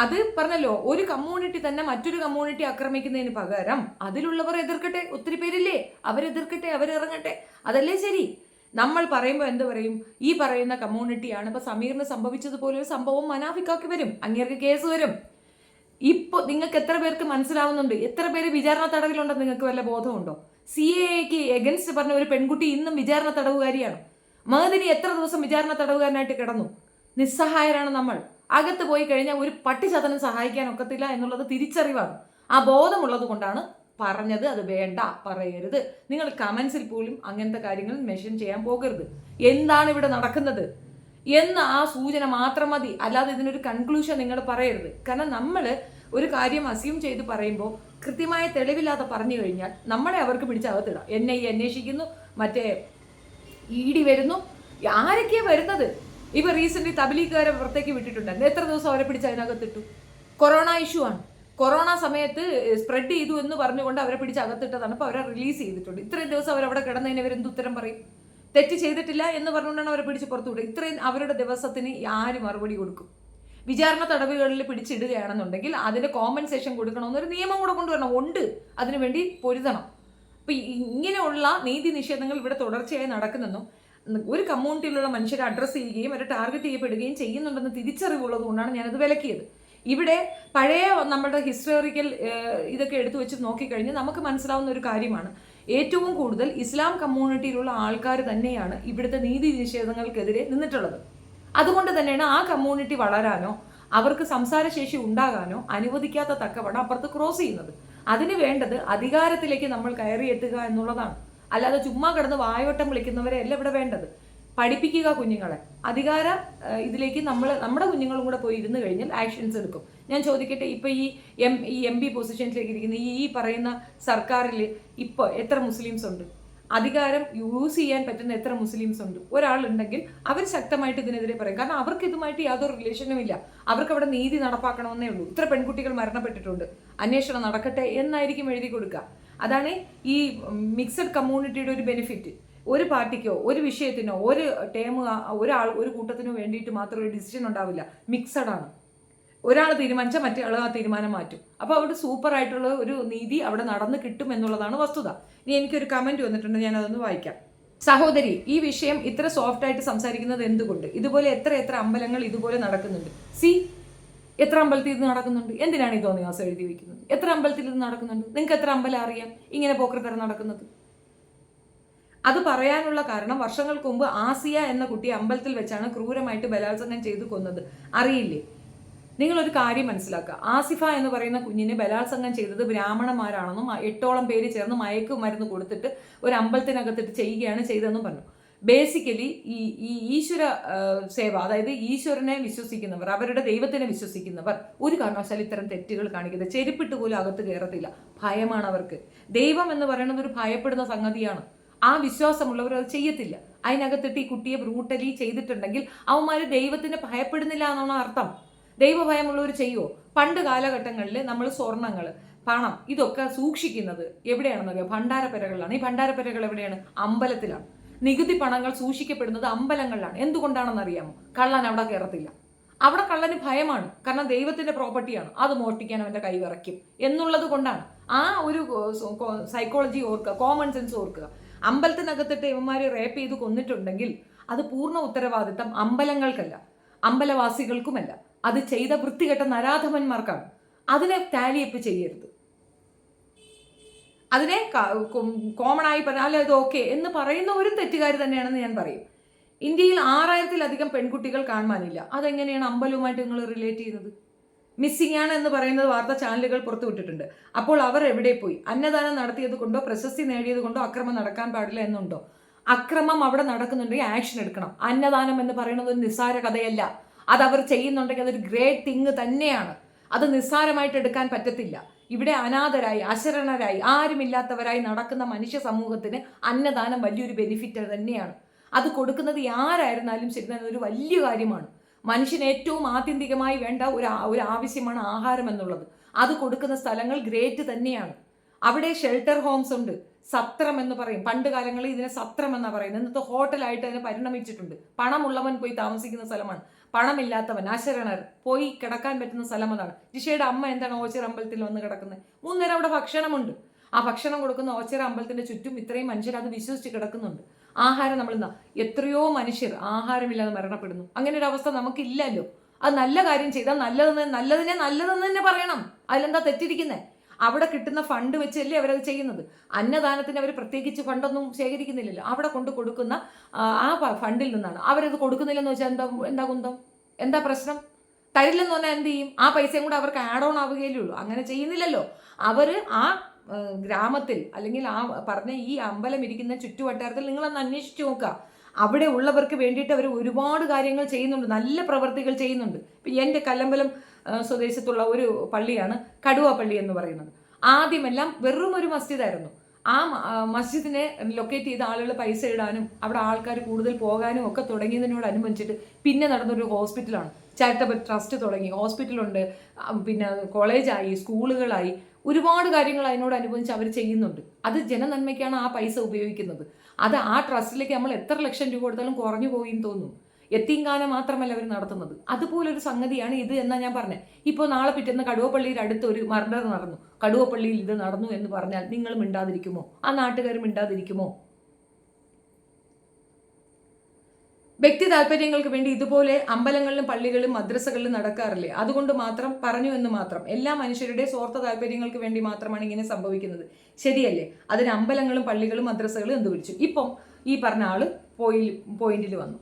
അത് പറഞ്ഞല്ലോ, ഒരു കമ്മ്യൂണിറ്റി തന്നെ മറ്റൊരു കമ്മ്യൂണിറ്റി ആക്രമിക്കുന്നതിന് പകരം അതിലുള്ളവർ എതിർക്കട്ടെ. ഒത്തിരി പേരില്ലേ, അവരെതിർക്കട്ടെ, അവരിറങ്ങട്ടെ, അതല്ലേ ശരി. നമ്മൾ പറയുമ്പോൾ എന്ത് പറയും? ഈ പറയുന്ന കമ്മ്യൂണിറ്റിയാണ്. ഇപ്പൊ സമീറിന് സംഭവിച്ചതുപോലെ ഒരു സംഭവം മനാഫിക്കാക്കി വരും, അങ്ങേർക്ക് കേസ് വരും. ഇപ്പോൾ നിങ്ങൾക്ക് എത്ര പേർക്ക് മനസ്സിലാവുന്നുണ്ട്? എത്ര പേര് വിചാരണ തടവിലുണ്ടെന്ന് നിങ്ങൾക്ക് വല്ല ബോധമുണ്ടോ? CAA എഗൻസ്റ്റ് പറഞ്ഞ ഒരു പെൺകുട്ടി ഇന്നും വിചാരണ തടവുകാരിയാണ്. മഹദിനി എത്ര ദിവസം വിചാരണ തടവുകാരനായിട്ട് കിടന്നു? നിസ്സഹായരാണ് നമ്മൾ. അകത്ത് പോയി കഴിഞ്ഞാൽ ഒരു പട്ടി ചതനും സഹായിക്കാൻ ഒക്കത്തില്ല എന്നുള്ളത് തിരിച്ചറിവാണ്. ആ ബോധമുള്ളത് കൊണ്ടാണ് പറഞ്ഞത്. അത് വേണ്ട, പറയരുത്. നിങ്ങൾ കമൻസിൽ പോലും അങ്ങനത്തെ കാര്യങ്ങൾ മെൻഷൻ ചെയ്യാൻ പോകരുത്. എന്താണ് ഇവിടെ നടക്കുന്നത് എന്ന് ആ സൂചന മാത്രം മതി. അല്ലാതെ ഇതിനൊരു കൺക്ലൂഷൻ നിങ്ങൾ പറയരുത്. കാരണം നമ്മൾ ഒരു കാര്യം അസ്യൂം ചെയ്ത് പറയുമ്പോൾ കൃത്യമായ തെളിവില്ലാതെ പറഞ്ഞു കഴിഞ്ഞാൽ നമ്മളെ അവർക്ക് പിടിച്ചകത്തിടാം. NIA അന്വേഷിക്കുന്നു, മറ്റേ ED വരുന്നു, ആരൊക്കെയാ വരുന്നത്? ഇപ്പൊ റീസെന്റ് തബ്ലീഗുകാരെ പുറത്തേക്ക് വിട്ടിട്ടുണ്ട്. എത്ര ദിവസം അവരെ പിടിച്ച് അതിനകത്തിട്ടു? കൊറോണ ഇഷ്യൂ ആണ്. കൊറോണ സമയത്ത് സ്പ്രെഡ് ചെയ്തു എന്ന് പറഞ്ഞുകൊണ്ട് അവരെ പിടിച്ച് അകത്തിട്ടതാണ്. അപ്പോൾ അവരെ റിലീസ് ചെയ്തിട്ടുണ്ട്. ഇത്രയും ദിവസം അവരവിടെ കിടന്നതിന് അവരെന്ത് ഉത്തരം പറയും? തെറ്റ് ചെയ്തിട്ടില്ല എന്ന് പറഞ്ഞുകൊണ്ടാണ് അവരെ പിടിച്ച് പുറത്തുവിടുക. ഇത്രയും അവരുടെ ദിവസത്തിന് ആര് മറുപടി കൊടുക്കും? വിചാരണ തടവുകളിൽ പിടിച്ചിടുകയാണെന്നുണ്ടെങ്കിൽ അതിന് കോമ്പൻസേഷൻ കൊടുക്കണമെന്നൊരു നിയമം കൂടെ കൊണ്ടുവരണം. ഉണ്ട്, അതിനുവേണ്ടി പൊരുതണം. അപ്പം ഇങ്ങനെയുള്ള നീതി നിഷേധങ്ങൾ ഇവിടെ തുടർച്ചയായി നടക്കുന്നെന്നും ഒരു കമ്മ്യൂണിറ്റിയിലുള്ള മനുഷ്യരെ അഡ്രസ്സ് ചെയ്യുകയും അവരെ ടാർഗറ്റ് ചെയ്യപ്പെടുകയും ചെയ്യുന്നുണ്ടെന്ന് തിരിച്ചറിവുള്ളത് കൊണ്ടാണ് ഞാനത് വിലക്കിയത്. ഇവിടെ പഴയ നമ്മുടെ ഹിസ്റ്റോറിക്കൽ ഇതൊക്കെ എടുത്തു വെച്ച് നോക്കിക്കഴിഞ്ഞാൽ നമുക്ക് മനസ്സിലാവുന്ന ഒരു കാര്യമാണ്, ഏറ്റവും കൂടുതൽ ഇസ്ലാം കമ്മ്യൂണിറ്റിയിലുള്ള ആൾക്കാർ തന്നെയാണ് ഇവിടുത്തെ നീതി നിഷേധങ്ങൾക്കെതിരെ നിന്നിട്ടുള്ളത്. അതുകൊണ്ട് തന്നെയാണ് ആ കമ്മ്യൂണിറ്റി വളരാനോ അവർക്ക് സംസാരശേഷി ഉണ്ടാകാനോ അനുവദിക്കാത്ത തക്കവണ്ണം അപ്പുറത്ത് ക്രോസ് ചെയ്യുന്നത്. അതിന് വേണ്ടത് അധികാരത്തിലേക്ക് നമ്മൾ കയറിയെത്തുക എന്നുള്ളതാണ്. അല്ലാതെ ചുമ്മാ കിടന്ന് വായോട്ടം വിളിക്കുന്നവരെ അല്ല ഇവിടെ വേണ്ടത്. പഠിപ്പിക്കുക കുഞ്ഞുങ്ങളെ. അധികാര ഇതിലേക്ക് നമ്മുടെ കുഞ്ഞുങ്ങളും കൂടെ പോയി ഇരുന്ന് കഴിഞ്ഞാൽ ആക്ഷൻസ് എടുക്കും. ഞാൻ ചോദിക്കട്ടെ, ഇപ്പൊ ഈ MP പൊസിഷൻസിലേക്ക് ഇരിക്കുന്ന ഈ പറയുന്ന സർക്കാരിൽ ഇപ്പോൾ എത്ര മുസ്ലിംസ് ഉണ്ട്? അധികാരം യൂസ് ചെയ്യാൻ പറ്റുന്ന എത്ര മുസ്ലിംസ് ഉണ്ട്? ഒരാളുണ്ടെങ്കിൽ അവർ ശക്തമായിട്ട് ഇതിനെതിരെ പറയും. കാരണം അവർക്ക് ഇതുമായിട്ട് യാതൊരു റിലേഷനും ഇല്ല. അവർക്ക് അവിടെ നീതി നടപ്പാക്കണമെന്നേ ഉള്ളൂ. ഇത്ര പെൺകുട്ടികൾ മരണപ്പെട്ടിട്ടുണ്ട്, അന്വേഷണം നടക്കട്ടെ എന്നായിരിക്കും എഴുതി കൊടുക്കുക. അതാണ് ഈ മിക്സഡ് കമ്മ്യൂണിറ്റിയുടെ ഒരു ബെനിഫിറ്റ്. ഒരു പാർട്ടിക്കോ ഒരു വിഷയത്തിനോ ഒരു ഒരു കൂട്ടത്തിനോ വേണ്ടിയിട്ട് മാത്രം ഒരു ഡിസിഷൻ ഉണ്ടാവില്ല. മിക്സഡ് ആണ്. ഒരാൾ തീരുമാനിച്ചാൽ മറ്റേ ആൾ ആ തീരുമാനം മാറ്റും. അപ്പോൾ അവിടെ സൂപ്പർ ആയിട്ടുള്ള ഒരു നീതി അവിടെ നടന്ന് കിട്ടും എന്നുള്ളതാണ് വസ്തുത. ഇനി എനിക്കൊരു കമന്റ് വന്നിട്ടുണ്ട്, ഞാൻ അതൊന്ന് വായിക്കാം. സഹോദരി, ഈ വിഷയം ഇത്ര സോഫ്റ്റ് ആയിട്ട് സംസാരിക്കുന്നത് എന്തുകൊണ്ട്? ഇതുപോലെ എത്ര അമ്പലങ്ങൾ ഇതുപോലെ നടക്കുന്നുണ്ട്. എത്ര അമ്പലത്തിൽ ഇത് നടക്കുന്നുണ്ട്? എന്തിനാണ് ഈ തോന്നിയാസം എഴുതി വെക്കുന്നത്? എത്ര അമ്പലത്തിൽ ഇത് നടക്കുന്നുണ്ട്? നിങ്ങൾക്ക് എത്ര അമ്പലം അറിയാം ഇങ്ങനെ പോക്കൃത്തരം നടക്കുന്നത്? അത് പറയാനുള്ള കാരണം, വർഷങ്ങൾക്ക് മുമ്പ് ആസിയ എന്ന കുട്ടിയെ അമ്പലത്തിൽ വെച്ചാണ് ക്രൂരമായിട്ട് ബലാത്സംഗം ചെയ്ത് കൊന്നത്. അറിയില്ലേ? നിങ്ങളൊരു കാര്യം മനസ്സിലാക്കുക. ആസിഫ എന്ന് പറയുന്ന കുഞ്ഞിനെ ബലാത്സംഗം ചെയ്തത് ബ്രാഹ്മണന്മാരാണെന്നും 8ഓളം പേര് ചേർന്ന് മയക്കുമരുന്ന് കൊടുത്തിട്ട് ഒരു അമ്പലത്തിനകത്തിട്ട് ചെയ്യുകയാണ് ചെയ്തതെന്നും പറഞ്ഞു. ബേസിക്കലി ഈ ഈശ്വര സേവ, അതായത് ഈശ്വരനെ വിശ്വസിക്കുന്നവർ, അവരുടെ ദൈവത്തിനെ വിശ്വസിക്കുന്നവർ ഒരു കാരണവശാലും ഇത്തരം തെറ്റുകൾ കാണിക്കുന്നത്. ചെരുപ്പിട്ട് പോലും അകത്ത് കയറത്തില്ല. ഭയമാണ് അവർക്ക്. ദൈവം എന്ന് പറയുന്നത് ഒരു ഭയപ്പെടുന്ന സംഗതിയാണ്. ആ വിശ്വാസമുള്ളവർ അത് ചെയ്യത്തില്ല. അതിനകത്തിട്ട് ഈ കുട്ടിയെ ബ്രൂട്ടലി ചെയ്തിട്ടുണ്ടെങ്കിൽ അവന്മാർ ദൈവത്തിനെ ഭയപ്പെടുന്നില്ല എന്നാണ് അർത്ഥം. ദൈവഭയമുള്ളവർ ചെയ്യുമോ? പണ്ട് കാലഘട്ടങ്ങളിൽ നമ്മൾ സ്വർണ്ണങ്ങൾ, പണം ഇതൊക്കെ സൂക്ഷിക്കുന്നത് എവിടെയാണെന്നറിയോ? ഭണ്ഡാരപ്പരകളിലാണ്. ഈ ഭണ്ഡാരപ്പരകൾ എവിടെയാണ്? അമ്പലത്തിലാണ്. നികുതി പണങ്ങൾ സൂക്ഷിക്കപ്പെടുന്നത് അമ്പലങ്ങളിലാണ്. എന്തുകൊണ്ടാണെന്നറിയാമോ? കള്ളൻ അവിടെ കയറത്തില്ല. അവിടെ കള്ളന് ഭയമാണ്. കാരണം ദൈവത്തിന്റെ പ്രോപ്പർട്ടിയാണ്, അത് മോഷ്ടിക്കാൻ അവന്റെ കൈ വിറയ്ക്കും എന്നുള്ളത് കൊണ്ടാണ്. ആ ഒരു സൈക്കോളജി ഓർക്കുക, കോമൺ സെൻസ് ഓർക്കുക. അമ്പലത്തിനകത്തിട്ട് ഇവന്മാര് റേപ്പ് ചെയ്ത് കൊന്നിട്ടുണ്ടെങ്കിൽ അത് പൂർണ്ണ ഉത്തരവാദിത്തം അമ്പലങ്ങൾക്കല്ല, അമ്പലവാസികൾക്കുമല്ല. അത് ചെയ്ത വൃത്തികെട്ട നരാധമന്മാർക്കാണ്. അതിനെ ടാലിയപ്പ് ചെയ്യരുത്. അതിനെ കോമൺ ആയി പറഞ്ഞാൽ ഇത് ഓക്കെ എന്ന് പറയുന്ന ഒരു തെറ്റുകാർ തന്നെയാണെന്ന് ഞാൻ പറയും. ഇന്ത്യയിൽ 6000-ലധികം പെൺകുട്ടികൾ കാണാനില്ല. അതെങ്ങനെയാണ് അമ്പലവുമായിട്ട് നിങ്ങൾ റിലേറ്റ് ചെയ്യുന്നത്? മിസ്സിംഗ് ആണ് എന്ന് പറയുന്നത് വാർത്താ ചാനലുകൾ പുറത്തുവിട്ടിട്ടുണ്ട്. അപ്പോൾ അവർ എവിടെ പോയി? അന്നദാനം നടത്തിയത് കൊണ്ടോ പ്രശസ്തി നേടിയത് കൊണ്ടോ അക്രമം നടക്കാൻ പാടില്ല എന്നുണ്ടോ? അക്രമം അവിടെ നടക്കുന്നുണ്ടെങ്കിൽ ആക്ഷൻ എടുക്കണം. അന്നദാനം എന്ന് പറയുന്നത് ഒരു നിസ്സാര കഥയല്ല. അത് അവർ ചെയ്യുന്നുണ്ടെങ്കിൽ അതൊരു ഗ്രേറ്റ് തിങ് തന്നെയാണ്. അത് നിസ്സാരമായിട്ട് എടുക്കാൻ പറ്റത്തില്ല. ഇവിടെ അനാഥരായി, അശരണരായി, ആരുമില്ലാത്തവരായി നടക്കുന്ന മനുഷ്യ സമൂഹത്തിന് അന്നദാനം വലിയൊരു ബെനിഫിറ്റ് തന്നെയാണ്. അത് കൊടുക്കുന്നത് ആരായിരുന്നാലും ശരി തന്നെ ഒരു വലിയ കാര്യമാണ്. മനുഷ്യന് ഏറ്റവും ആത്യന്തികമായി വേണ്ട ഒരു ആവശ്യമാണ് ആഹാരം എന്നുള്ളത്. അത് കൊടുക്കുന്ന സ്ഥലങ്ങൾ ഗ്രേറ്റ് തന്നെയാണ്. അവിടെ ഷെൽട്ടർ ഹോംസ് ഉണ്ട്, സത്രം എന്ന് പറയും. പണ്ട് കാലങ്ങളിൽ ഇതിനെ സത്രം എന്നാണ് പറയുന്നത്. ഇന്നത്തെ ഹോട്ടലായിട്ട് അതിനെ പരിണമിച്ചിട്ടുണ്ട്. പണമുള്ളവൻ പോയി താമസിക്കുന്ന സ്ഥലമാണ്. പണമില്ലാത്തവൻ, അശരണർ പോയി കിടക്കാൻ പറ്റുന്ന സ്ഥലം അതാണ്. ജിഷയുടെ അമ്മ എന്താണ് ഓച്ചിറ അമ്പലത്തിൽ വന്ന് കിടക്കുന്നത്? 3 നേരം അവിടെ ഭക്ഷണമുണ്ട്. ആ ഭക്ഷണം കൊടുക്കുന്ന ഓച്ചിറ അമ്പലത്തിന്റെ ചുറ്റും ഇത്രയും മനുഷ്യർ അത് വിശ്വസിച്ച് കിടക്കുന്നുണ്ട്. ആഹാരം നമ്മൾ എത്രയോ മനുഷ്യർ ആഹാരമില്ലാതെ മരണപ്പെടുന്നു. അങ്ങനെ ഒരു അവസ്ഥ നമുക്കില്ലല്ലോ. അത് നല്ല കാര്യം ചെയ്താൽ നല്ലതിനെ നല്ലതെന്ന് തന്നെ പറയണം. അതിലെന്താ തെറ്റിരിക്കുന്നത്? അവിടെ കിട്ടുന്ന ഫണ്ട് വെച്ചല്ലേ അവരത് ചെയ്യുന്നത്. അന്നദാനത്തിന് അവർ പ്രത്യേകിച്ച് ഫണ്ടൊന്നും ശേഖരിക്കുന്നില്ലല്ലോ. അവിടെ കൊണ്ട് കൊടുക്കുന്ന ആ ഫണ്ടിൽ നിന്നാണ്. അവരത് കൊടുക്കുന്നില്ലെന്ന് വെച്ചാൽ എന്താ കുന്തം? എന്താ പ്രശ്നം? തരില്ലെന്ന് പറഞ്ഞാൽ എന്ത് ചെയ്യും? ആ പൈസയും കൂടെ അവർക്ക് ആഡ് ഓൺ ആവുകയല്ലേ ഉള്ളൂ. അങ്ങനെ ചെയ്യുന്നില്ലല്ലോ. അവർ ആ ഗ്രാമത്തിൽ അല്ലെങ്കിൽ ആ പറഞ്ഞ ഈ അമ്പലം ഇരിക്കുന്ന ചുറ്റുവട്ടാരത്തിൽ നിങ്ങളൊന്ന് അന്വേഷിച്ച് നോക്കുക. അവിടെ ഉള്ളവർക്ക് വേണ്ടിയിട്ട് അവർ ഒരുപാട് കാര്യങ്ങൾ ചെയ്യുന്നുണ്ട്, നല്ല പ്രവർത്തികൾ ചെയ്യുന്നുണ്ട്. ഇപ്പം എൻ്റെ കല്ലമ്പലം സ്വദേശത്തുള്ള ഒരു പള്ളിയാണ് കടുവ പള്ളി എന്ന് പറയുന്നത്. ആദ്യമെല്ലാം വെറും ഒരു മസ്ജിദായിരുന്നു. ആ മസ്ജിദിനെ ലൊക്കേറ്റ് ചെയ്ത ആളുകൾ പൈസ ഇടാനും അവിടെ ആൾക്കാർ കൂടുതൽ പോകാനും ഒക്കെ തുടങ്ങിയതിനോടനുബന്ധിച്ചിട്ട് പിന്നെ നടന്നൊരു ഹോസ്പിറ്റലാണ്. ചാരിറ്റബിൾ ട്രസ്റ്റ് തുടങ്ങി, ഹോസ്പിറ്റലുണ്ട്, പിന്നെ കോളേജായി, സ്കൂളുകളായി, ഒരുപാട് കാര്യങ്ങൾ അതിനോടനുബന്ധിച്ച് അവർ ചെയ്യുന്നുണ്ട്. അത് ജനനന്മയ്ക്കാണ് ആ പൈസ ഉപയോഗിക്കുന്നത്. അത് ആ ട്രസ്റ്റിലേക്ക് നമ്മൾ എത്ര ലക്ഷം രൂപ കൊടുത്താലും കുറഞ്ഞു പോയി എന്ന് തോന്നുന്നു. യത്തീംഖാന മാത്രമല്ല അവർ നടത്തുന്നത്. അതുപോലൊരു സംഗതിയാണ് ഇത് എന്നാ ഞാൻ പറഞ്ഞത്. ഇപ്പോൾ നാളെ പിറ്റേന്ന് കടുവപ്പള്ളിയിൽ അടുത്ത് ഒരു മർഡർ നടന്നു, കടുവപ്പള്ളിയിൽ ഇത് നടന്നു എന്ന് പറഞ്ഞാൽ നിങ്ങൾ മിണ്ടാതിരിക്കുമോ? ആ നാട്ടുകാർ മിണ്ടാതിരിക്കുമോ? വ്യക്തി താല്പര്യങ്ങൾക്ക് വേണ്ടി ഇതുപോലെ അമ്പലങ്ങളിലും പള്ളികളിലും മദ്രസകളിലും നടക്കാറില്ലേ? അതുകൊണ്ട് മാത്രം പറഞ്ഞു എന്ന് മാത്രം. എല്ലാ മനുഷ്യരുടെ സ്വാർത്ഥ താല്പര്യങ്ങൾക്ക് വേണ്ടി മാത്രമാണ് ഇങ്ങനെ സംഭവിക്കുന്നത്, ശരിയല്ലേ? അതിന് അമ്പലങ്ങളും പള്ളികളും മദ്രസകളും എന്ത് വിളിച്ചു? ഇപ്പം ഈ പറഞ്ഞ ആള് പോയിന്റിൽ വന്നു.